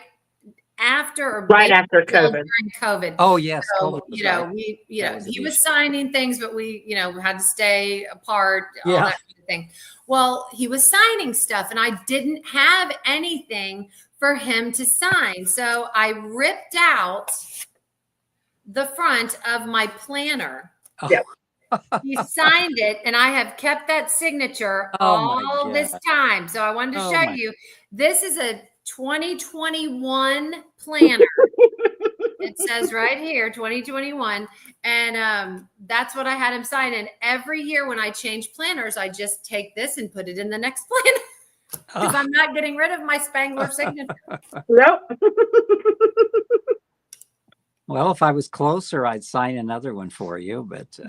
after
COVID.
During COVID.
Oh yes.
So, he was signing things, but we, had to stay apart, all that kind of thing. Well, he was signing stuff and I didn't have anything for him to sign. So I ripped out the front of my planner.
Yep.
He signed it and I have kept that signature all this time. So I wanted to show you, this is a 2021 planner. It says right here 2021, and that's what I had him sign. And every year when I change planners, I just take this and put it in the next planner because I'm not getting rid of my Spangler signature.
Nope.
Well, if I was closer, I'd sign another one for you, but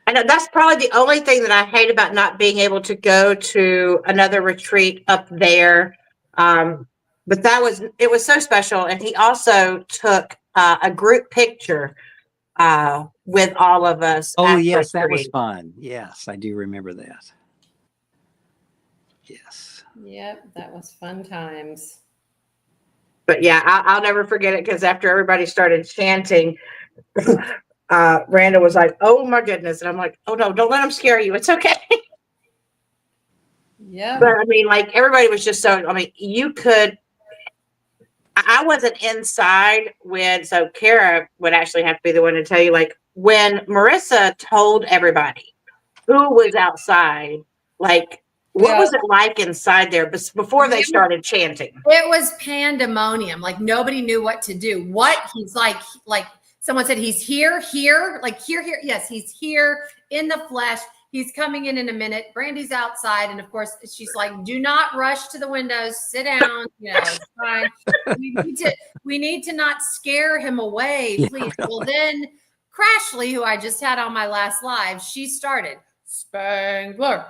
I know that's probably the only thing that I hate about not being able to go to another retreat up there. But it was so special. And he also took a group picture with all of us.
Oh, yes, that was fun. Yes, I do remember that. Yes.
Yep, that was fun times.
But yeah, I'll never forget it because after everybody started chanting, Randall was like, oh my goodness. And I'm like, oh no, don't let him scare you. It's okay.
Yeah.
But I mean, like everybody was just I wasn't inside so Kara would actually have to be the one to tell you, like when Marissa told everybody who was outside, like what was it like inside there before they started chanting?
It was pandemonium. Like nobody knew what to do. What he's like someone said, he's here, like here. Yes, he's here in the flesh. He's coming in a minute. Brandy's outside. And of course she's like, do not rush to the windows, sit down. It's fine. We need to not scare him away, please. Yeah, well, then Crashly, who I just had on my last live, she started Spangler.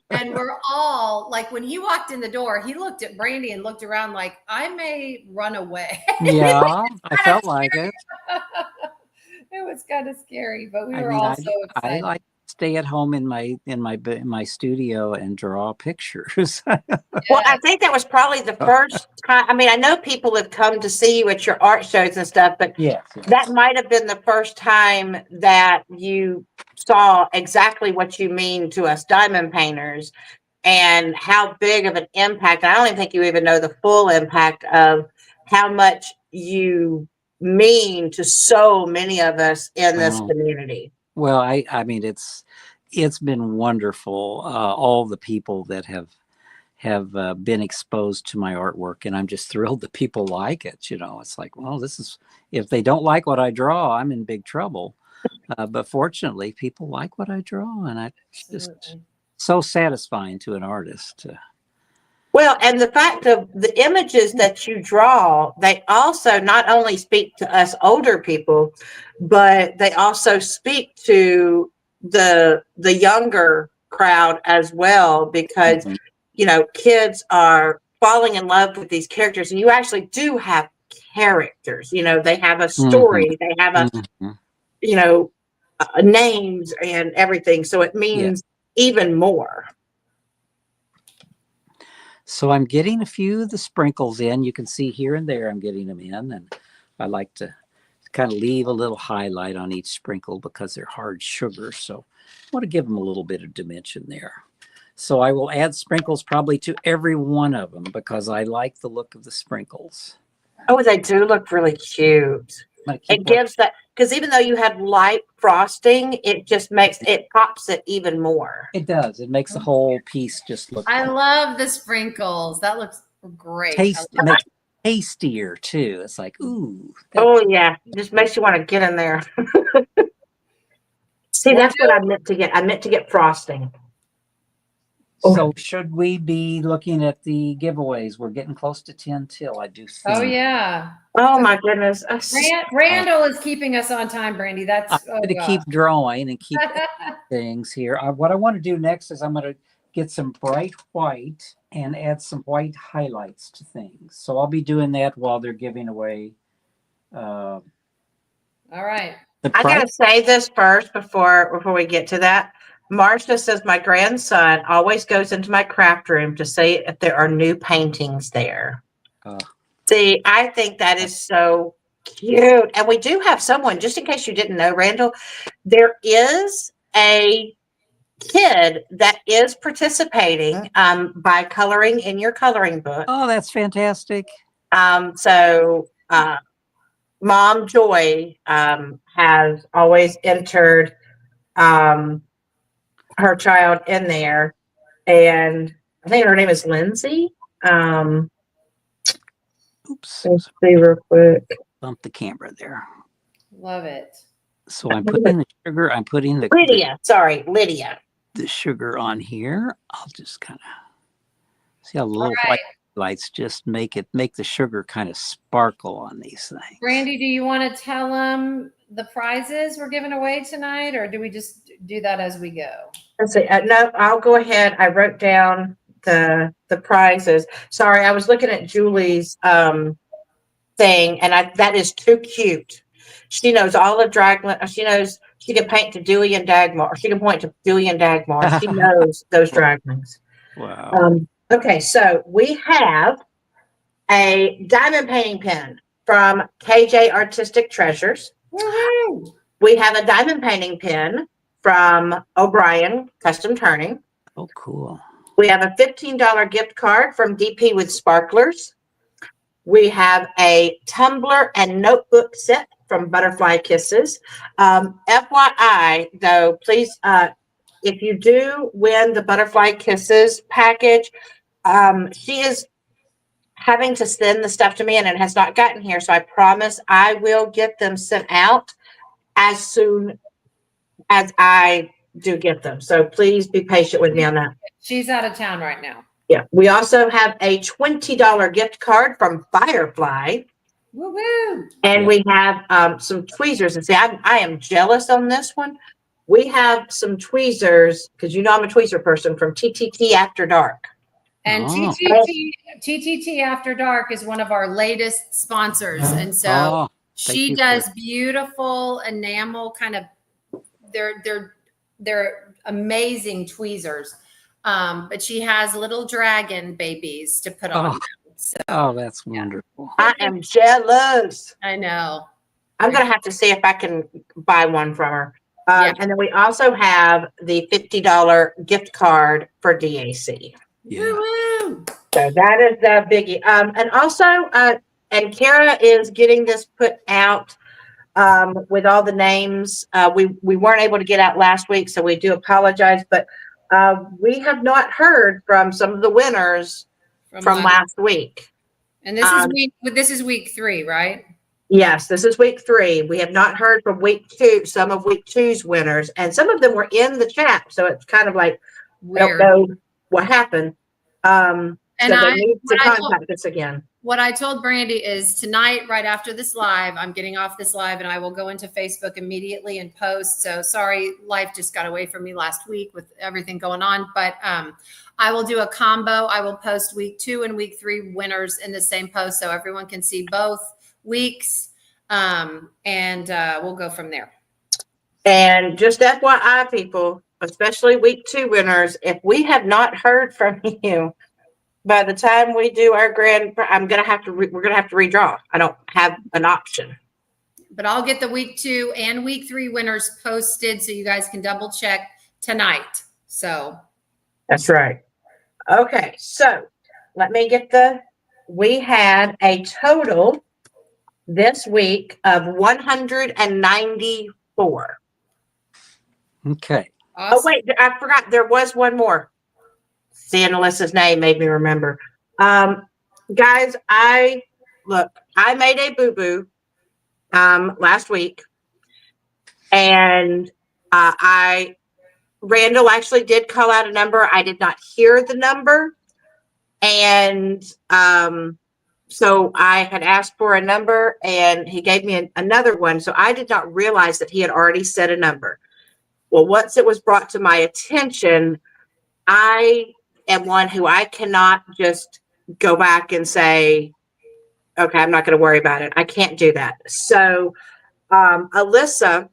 And we're all like, when he walked in the door, he looked at Brandy and looked around like, I may run away.
Yeah, I felt like it.
It was kind of scary, but we were all so excited.
stay at home in my studio and draw pictures.
Well, I think that was probably the first time. I mean, I know people have come to see you at your art shows and stuff, but
Yes.
that might have been the first time that you saw exactly what you mean to us diamond painters and how big of an impact. I don't even think you even know the full impact of how much you mean to so many of us in this
Wow.
community.
Well, I mean, it's been wonderful. All the people that have been exposed to my artwork, and I'm just thrilled that people like it. You know, it's like, well, this is, if they don't like what I draw, I'm in big trouble. But fortunately, people like what I draw, and it's just
Absolutely.
so satisfying to an artist.
Well, and the fact of the images that you draw, they also not only speak to us older people, but they also speak to the younger crowd as well, because
Mhm.
you know, kids are falling in love with these characters, and you actually do have characters. You know, they have a
Mhm.
story, they have a,
Mhm.
you know, names and everything, so it
Yeah.
means even more.
So I'm getting a few of the sprinkles in. You can see here and there I'm getting them in, and I like to kind of leave a little highlight on each sprinkle because they're hard sugar. So I want to give them a little bit of dimension there. So I will add sprinkles probably to every one of them because I like the look of the sprinkles.
Oh, they do look really cute.
I'm going to
It
keep
gives that, because even though you have light frosting, it just makes it pops it even more.
It does. It makes the whole piece just look
I love the sprinkles. That looks great.
taste. It makes it tastier too. It's like, ooh.
Oh yeah, it just makes you want to get in there. See,
Well,
that's what I meant to get. I meant to get frosting.
So should we be looking at the giveaways? We're getting close to 10 till, I do think.
Oh yeah.
Oh my goodness.
Randall is keeping us on time, Brandy. That's
I'm going to keep drawing and keep things here. What I want to do next is I'm going to get some bright white and add some white highlights to things. So I'll be doing that while they're giving away
All right.
the
I
prize.
gotta say this first before we get to that. Marcia says my grandson always goes into my craft room to see if there are new paintings there. See, I think that is so cute. And we do have someone, just in case you didn't know, Randall, there is a kid that is participating by coloring in your coloring book.
Oh, that's fantastic.
So Mom Joy has always entered her child in there, and I think her name is Lindsay.
Oops.
Let's see real quick.
Bump the camera there.
Love it.
So I'm putting the sugar. I'm putting the
Lydia. Sorry, Lydia.
The sugar on here. I'll just kind of see how the little
right.
white lights just make the sugar kind of sparkle on these things.
Brandy, do you want to tell them the prizes we're giving away tonight, or do we just do that as we go?
Let's see. No, I'll go ahead. I wrote down the prizes. Sorry, I was looking at Julie's thing, and that is too cute. She knows all the drag. She knows she can paint to Dewey and Dagmar. She can point to Dewey and Dagmar. She knows those draglings.
Wow.
Okay, so we have a diamond painting pen from KJ Artistic Treasures.
Woohoo!
We have a diamond painting pen from O'Brien Custom Turning.
Oh, cool.
We have a $15 gift card from DP with Sparklers. We have a tumbler and notebook set from Butterfly Kisses. FYI, though, please, if you do win the Butterfly Kisses package, she is having to send the stuff to me, and it has not gotten here. So I promise I will get them sent out as soon as I do get them. So please be patient with me on that.
She's out of town right now.
Yeah. We also have a $20 gift card from Firefly.
Woo-hoo!
And we have some tweezers. And see, I am jealous on this one. We have some tweezers, because you know I'm a tweezer person, from TTT After Dark.
And
Oh.
TTT After Dark is one of our latest sponsors. And so she
you
does beautiful enamel kind of, they're amazing tweezers. But she has little dragon babies to put on. So,
that's wonderful.
I am jealous.
I know.
I'm going to have to see if I can buy one from her.
Yeah.
And then we also have the $50 gift card for DAC.
Yeah.
Woo-woo.
So that is the biggie. And also, and Kara is getting this put out with all the names. We weren't able to get out last week, so we do apologize. But we have not heard from some of the winners from last week.
And this is week 3, right?
Yes, this is week 3. We have not heard from week 2, some of week 2's winners, and some of them were in the chat. So it's kind of like,
Weird.
I don't know what happened. And so they need to contact us again.
What I told Brandy is tonight, right after this live, I'm getting off this live and I will go into Facebook immediately and post. So sorry, life just got away from me last week with everything going on. But I will do a combo. I will post week 2 and week 3 winners in the same post so everyone can see both weeks. And we'll go from there.
And just FYI, people, especially week 2 winners, if we have not heard from you by the time we do our grand, we're gonna have to redraw. I don't have an option.
But I'll get the week 2 and week 3 winners posted so you guys can double check tonight. So
that's right. Okay, so let me get we had a total this week of 194.
Okay.
awesome.
Oh, wait, I forgot. There was one more. Seeing Alyssa's name made me remember. Guys, I made a boo-boo last week. And Randall actually did call out a number. I did not hear the number. And so I had asked for a number and he gave me another one. So I did not realize that he had already said a number. Well, once it was brought to my attention, I am one who I cannot just go back and say, okay, I'm not going to worry about it. I can't do that. So Alyssa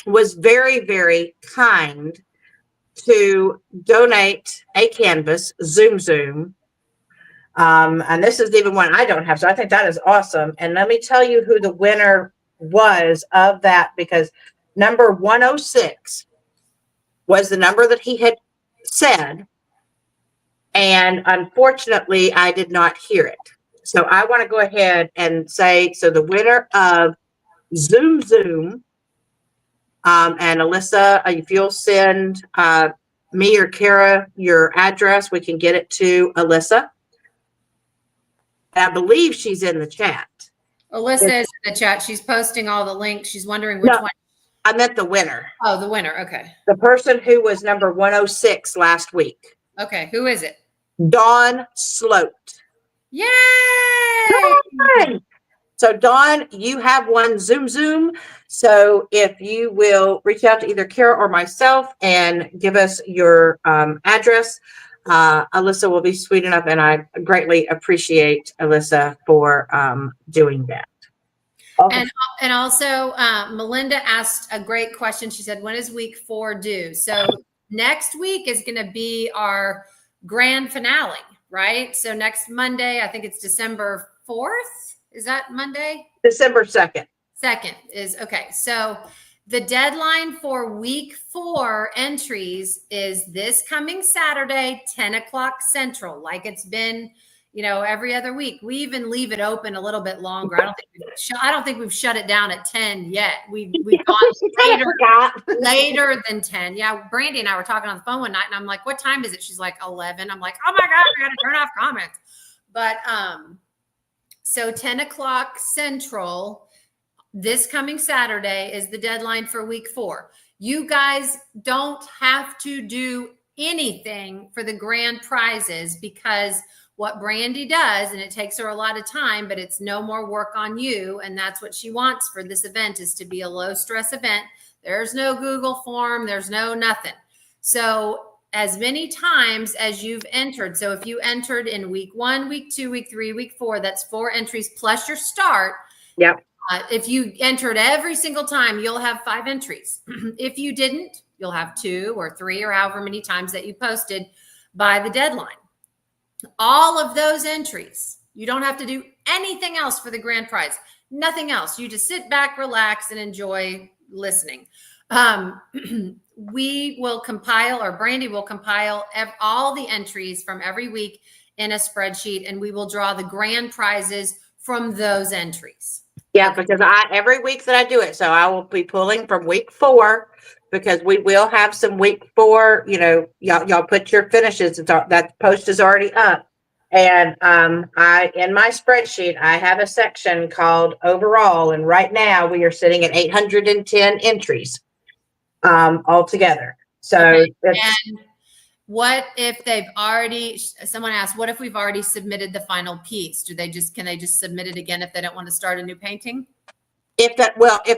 was very, very kind to donate a canvas, Zoom. And this is even one I don't have. So I think that is awesome. And let me tell you who the winner was of that, because number 106 was the number that he had said. And unfortunately, I did not hear it. So I want to go ahead and say, so the winner of Zoom, and Alyssa, if you'll send me or Kara your address, we can get it to Alyssa. I believe she's in the chat.
Alyssa is in the chat. She's posting all the links. She's wondering which one.
I meant the winner.
Oh, the winner. Okay.
The person who was number 106 last week.
Okay. Who is it?
Dawn Sloat.
Yay!
So Dawn, you have one Zoom. So if you will reach out to either Kara or myself and give us your address, Alyssa will be sweet enough, and I greatly appreciate Alyssa for doing that. Okay.
And also, Melinda asked a great question. She said, when is week 4 due? So next week is going to be our grand finale, right? So next Monday, I think it's December 4th. Is that Monday?
December 2nd.
2nd is okay. So the deadline for week 4 entries is this coming Saturday, 10 o'clock Central, like it's been, every other week. We even leave it open a little bit longer. I don't think we've shut it down at 10 yet. We've gone later than 10. Yeah, Brandy and I were talking on the phone one night, and I'm like, "What time is it?" She's like, 11. I'm like, "Oh my God, I got to turn off comments." But so 10 o'clock Central, this coming Saturday is the deadline for week 4. You guys don't have to do anything for the grand prizes, because what Brandy does, and it takes her a lot of time, but it's no more work on you. And that's what she wants for this event, is to be a low stress event. There's no Google form. There's no nothing. So as many times as you've entered. So if you entered in week 1, week 2, week 3, week 4, that's 4 entries plus your start.
Yep.
If you entered every single time, you'll have 5 entries. If you didn't, you'll have 2 or 3 or however many times that you posted by the deadline. All of those entries, you don't have to do anything else for the grand prize. Nothing else. You just sit back, relax, and enjoy listening. We will compile, or Brandy will compile all the entries from every week in a spreadsheet, and we will draw the grand prizes from those entries.
Yeah, because every week that I do it, so I will be pulling from week 4, because we will have some week 4, y'all put your finishes. That post is already up. And I, in my spreadsheet, I have a section called overall, and right now we are sitting at 810 entries altogether. So
Okay. And what if someone asked, what if we've already submitted the final piece? Can they just submit it again if they don't want to start a new painting?
If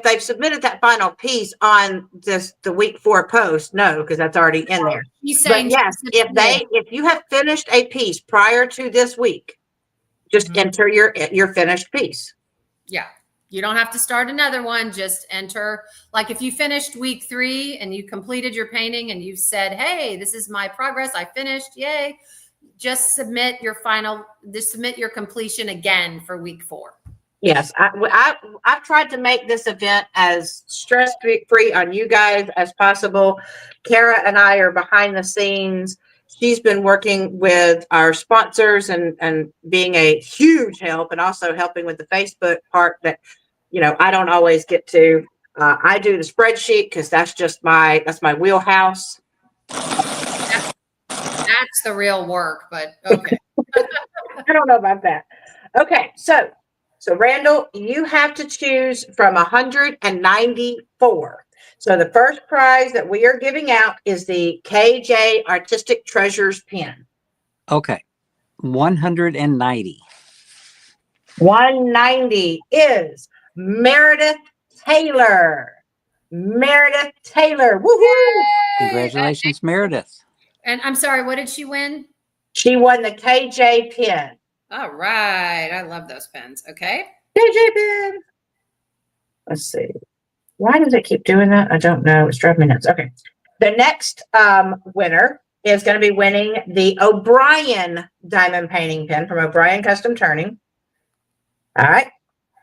they've submitted that final piece on the week 4 post, no, because that's already in there.
He's saying,
but yes, if you have finished a piece prior to this week, just enter your finished piece.
Yeah. You don't have to start another one. Just enter. Like if you finished week 3 and you completed your painting and you said, hey, this is my progress, I finished, yay. Just submit your completion again for week 4.
Yes, I've tried to make this event as stress-free on you guys as possible. Kara and I are behind the scenes. She's been working with our sponsors and being a huge help, and also helping with the Facebook part that, I don't always get to. I do the spreadsheet because that's my wheelhouse.
That's the real work, but okay.
I don't know about that. Okay, so Randall, you have to choose from 194. So the first prize that we are giving out is the KJ Artistic Treasures pen.
Okay. 190.
190 is Meredith Taylor. Meredith Taylor. Woohoo!
Congratulations, Meredith.
And I'm sorry, what did she win?
She won the KJ pen.
All right. I love those pens. Okay.
KJ pen. Let's see. Why does it keep doing that? I don't know. It's driving me nuts. Okay. The next winner is going to be winning the O'Brien diamond painting pen from O'Brien Custom Turning. All right.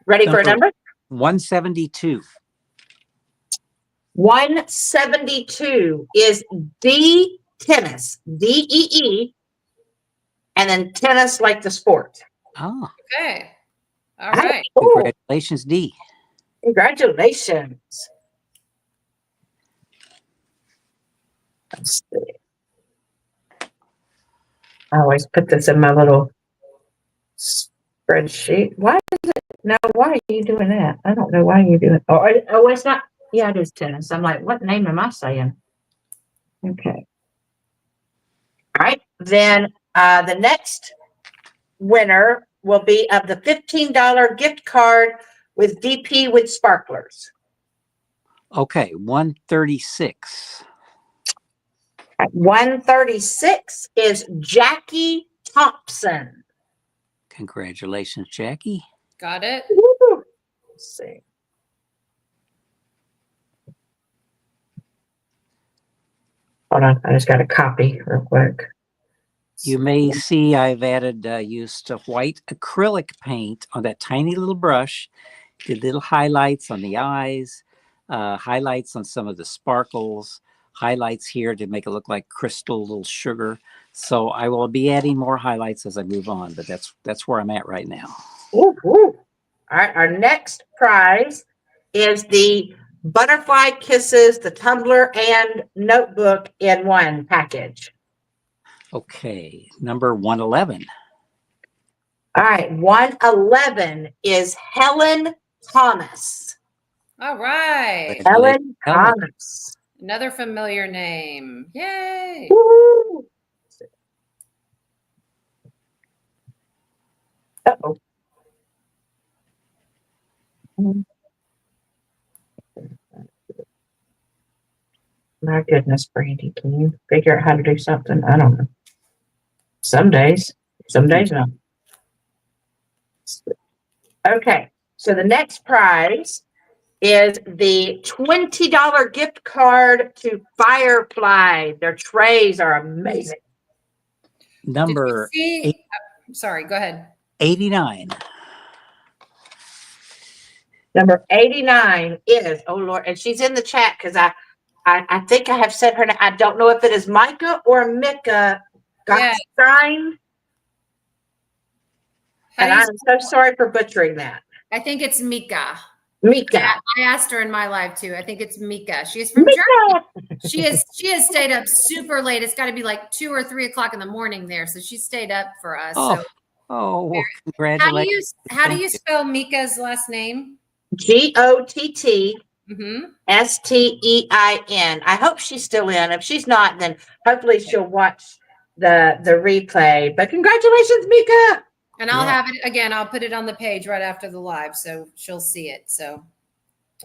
Ready for a number?
172.
172 is D Tennis. DEE. And then tennis like the sport.
Oh.
Okay. All right.
Congratulations, D.
Congratulations. Let's see. I always put this in my little spreadsheet. Why is it? Now, why are you doing that? I don't know why you're doing it. Oh, it's not. Yeah, it is tennis. I'm like, what name am I saying? Okay. All right. Then the next winner will be of the $15 gift card with DP with sparklers.
Okay, 136.
136 is Jackie Thompson.
Congratulations, Jackie.
Got it.
Woo. Let's see. Hold on, I just got a copy real quick.
You may see I've added used white acrylic paint on that tiny little brush. Did little highlights on the eyes, highlights on some of the sparkles, highlights here to make it look like crystal little sugar. So I will be adding more highlights as I move on, but that's where I'm at right now.
Ooh, ooh. All right, our next prize is the Butterfly Kisses, the tumbler and notebook in one package.
Okay, number 111.
All right, 111 is Helen Thomas.
All right.
Helen Thomas.
Another familiar name. Yay.
Woo. Uh-oh. My goodness, Brandy, can you figure out how to do something? I don't know. Some days not. Okay, so the next prize is the $20 gift card to Firefly. Their trays are amazing.
Number
Sorry, go ahead.
89.
Number 89 is, oh Lord, and she's in the chat because I think I have said her name. I don't know if it is Micah or Mika Gottstein. And I'm so sorry for butchering that.
I think it's Mika.
Mika.
I asked her in my live too. I think it's Mika. She's from Germany. She has stayed up super late. It's got to be like 2 or 3 o'clock in the morning there. So she stayed up for us.
Well, congratulations.
How do you spell Mika's last name?
Gottstein. I hope she's still in. If she's not, then hopefully she'll watch the replay. But congratulations, Mika.
And I'll have it again. I'll put it on the page right after the live, so she'll see it. So,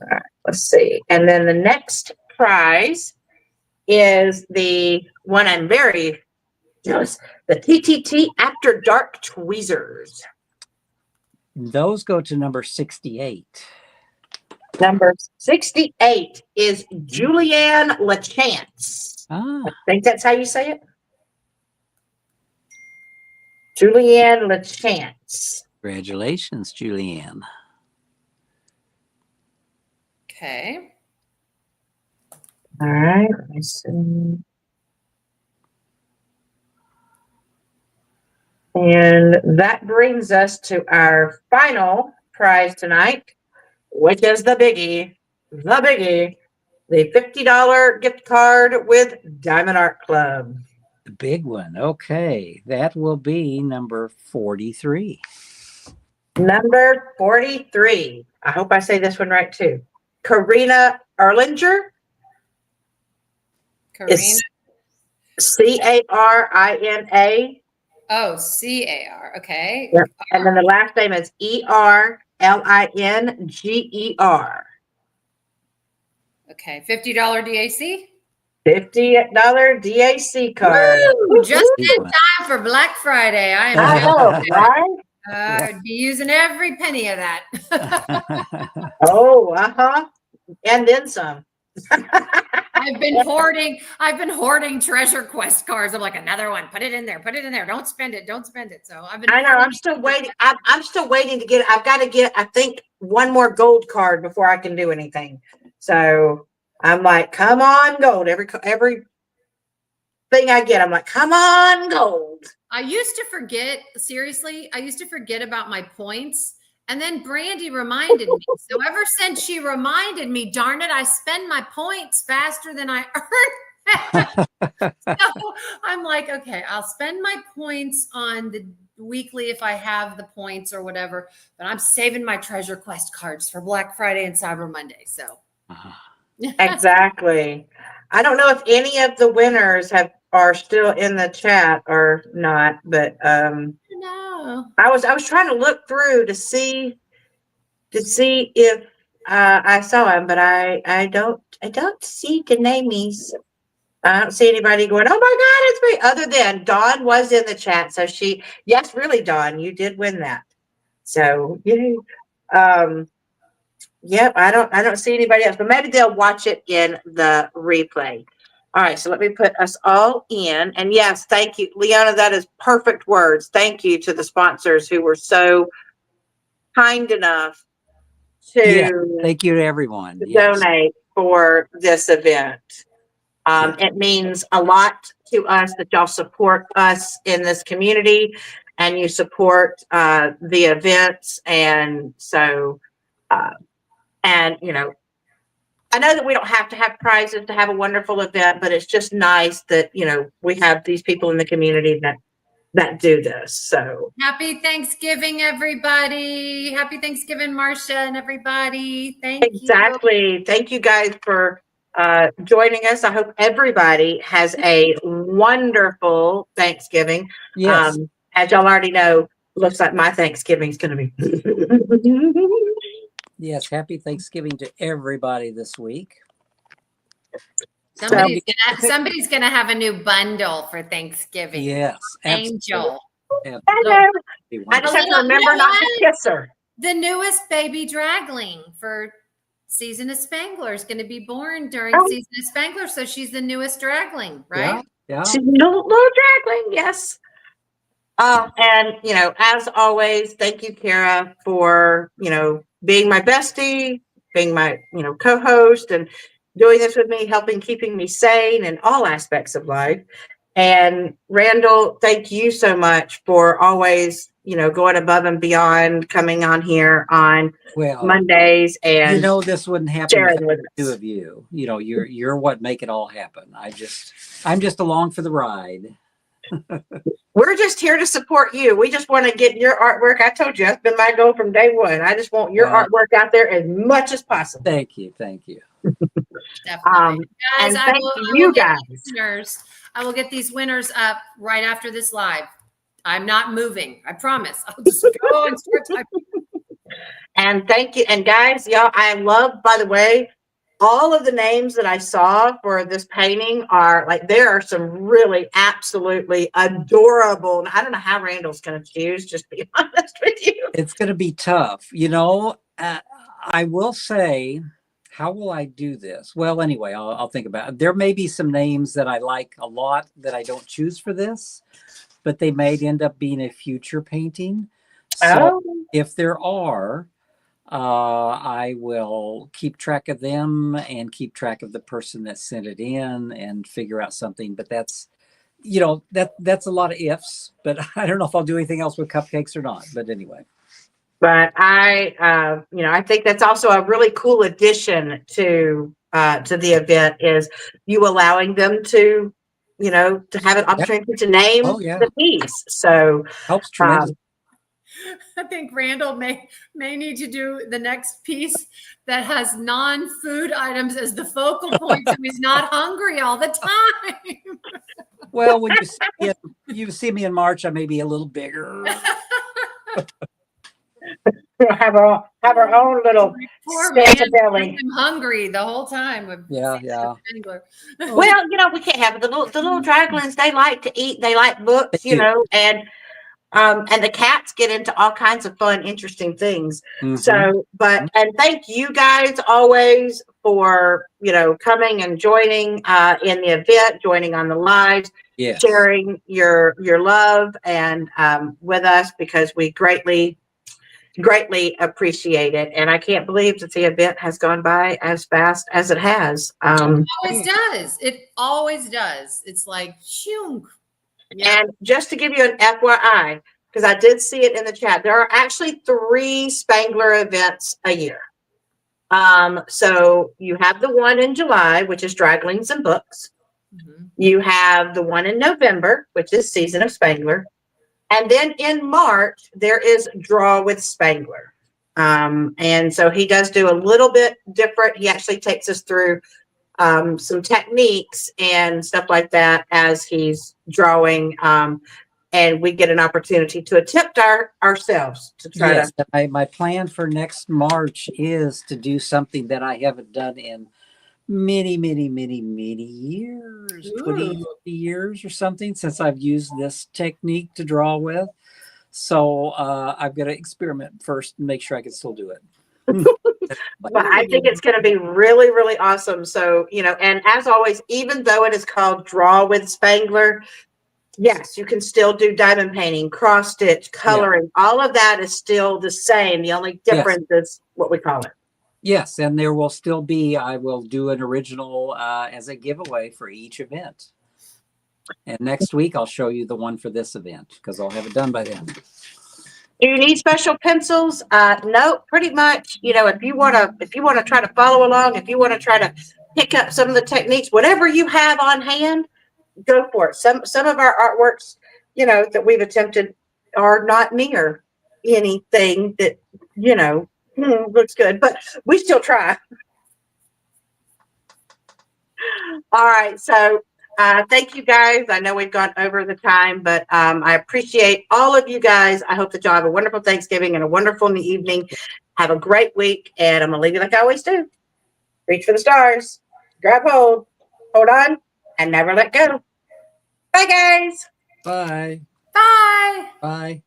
all right, let's see. And then the next prize is the one I'm very jealous. The TTT After Dark tweezers.
Those go to number 68.
Number 68 is Julianne LaChance. I think that's how you say it. Julianne LaChance.
Congratulations, Julianne.
Okay.
All right. Let me see. And that brings us to our final prize tonight, which is the biggie, the $50 gift card with Diamond Art Club.
The big one. Okay. That will be number 43.
Number 43. I hope I say this one right too. Karina Erlinger.
Karina.
Carina.
Oh, CAR. Okay.
Yep. And then the last name is ERLINGER.
Okay. $50 DAC.
$50 DAC card.
Woo, just in time for Black Friday. I am
right?
I'd be using every penny of that.
And then some.
I've been hoarding Treasure Quest cards. I'm like, another one. Put it in there. Don't spend it. So
I know. I'm still waiting. I'm still waiting to get. I've got to get, I think, one more gold card before I can do anything. So I'm like, come on, gold. Every thing I get, I'm like, come on, gold.
I used to forget. Seriously, I used to forget about my points. And then Brandy reminded me. So ever since she reminded me, darn it, I spend my points faster than I earn. So I'm like, okay, I'll spend my points on the weekly if I have the points or whatever. But I'm saving my Treasure Quest cards for Black Friday and Cyber Monday. So
exactly. I don't know if any of the winners are still in the chat or not, but
no.
I was trying to look through to see if I saw him, but I don't see the names. I don't see anybody going, oh my God, it's me. Other than Dawn was in the chat, so yes, really, Dawn, you did win that. So yay. Yep, I don't see anybody else, but maybe they'll watch it in the replay. All right, so let me put us all in. And yes, thank you, Leona. That is perfect words. Thank you to the sponsors who were so kind enough to
thank you to everyone.
Donate for this event. It means a lot to us that y'all support us in this community and you support the events. And so, and you know, I know that we don't have to have prizes to have a wonderful event, but it's just nice that, you know, we have these people in the community that do this. So
happy Thanksgiving, everybody. Happy Thanksgiving, Marcia and everybody. Thank you.
Exactly. Thank you guys for joining us. I hope everybody has a wonderful Thanksgiving.
Yes.
As y'all already know, looks like my Thanksgiving is going to be.
Yes, happy Thanksgiving to everybody this week.
Somebody's gonna have a new bundle for Thanksgiving.
Yes,
Angel.
I just have to remember not to kiss her.
The newest baby dragling for Season of Spangler is going to be born during
Oh.
Season of Spangler. So she's the newest dragling, right?
Yeah.
She's a little dragling, yes. And as always, thank you, Kara, for being my bestie, being my co-host, and doing this with me, keeping me sane in all aspects of life. And Randall, thank you so much for always going above and beyond, coming on here on Mondays and
this wouldn't happen
sharing with
without the two
us.
of you. You're what make it all happen. I'm just along for the ride.
We're just here to support you. We just want to get your artwork. I told you that's been my goal from day one. I just want your artwork out there as much as possible.
Thank you.
Definitely. Guys,
And
I
thank
will
you
get
guys.
these winners. I will get these winners up right after this live. I'm not moving. I promise. I'll just go and start typing.
And thank you. And guys, y'all, I love, by the way, all of the names that I saw for this painting are there are some really absolutely adorable. I don't know how Randall's going to choose, just to be honest with you.
It's going to be tough. I will say, how will I do this? Well, anyway, I'll think about it. There may be some names that I like a lot that I don't choose for this, but they may end up being a future painting. So if there are, I will keep track of them and keep track of the person that sent it in and figure out something. But that's a lot of ifs, but I don't know if I'll do anything else with cupcakes or not. But anyway.
But I think that's also a really cool addition to the event is you allowing them to have an opportunity to name the piece. So
helps tremendously.
I think Randall may need to do the next piece that has non-food items as the focal point, so he's not hungry all the time.
Well, when you see me in March, I may be a little bigger.
have our own little Santa belly.
I'm hungry the whole time.
Yeah.
Well, we can't have it. The little draglins, they like to eat. They like books, and the cats get into all kinds of fun, interesting things. Mm-hmm. So, and thank you guys always for, coming and joining in the event, joining on the lives, sharing your love and with us, because we greatly appreciate it. And I can't believe that the event has gone by as fast as it has.
It always does. It always does. It's like, shoo.
Yeah. And just to give you an FYI, because I did see it in the chat, there are actually 3 Spangler events a year. So you have the one in July, which is Draglings and Books. Mm-hmm. You have the one in November, which is Season of Spangler. And then in March, there is Draw with Spangler. And so he does do a little bit different. He actually takes us through some techniques and stuff like that as he's drawing, and we get an opportunity to attempt ourselves to try to.
My plan for next March is to do something that I haven't done in many years. Ooh. 20 years or something since I've used this technique to draw with. So I've got to experiment first and make sure I can still do it.
But I think it's going to be really, really awesome. So, and as always, even though it is called Draw with Spangler, yes, you can still do diamond painting, cross stitch, coloring. Yeah. All of that is still the same. The only difference is what we call it.
Yes, and there will still be, I will do an original as a giveaway for each event. And next week, I'll show you the one for this event because I'll have it done by then.
Do you need special pencils? No, pretty much. If you want to try to follow along, if you want to try to pick up some of the techniques, whatever you have on hand, go for it. Some of our artworks, that we've attempted are not near anything that, looks good, but we still try. All right. So thank you guys. I know we've gone over the time, but I appreciate all of you guys. I hope that y'all have a wonderful Thanksgiving and a wonderful evening. Have a great week. And I'm going to leave you like I always do. Reach for the stars. Grab hold on, and never let go. Bye, guys.
Bye.
Bye.
Bye.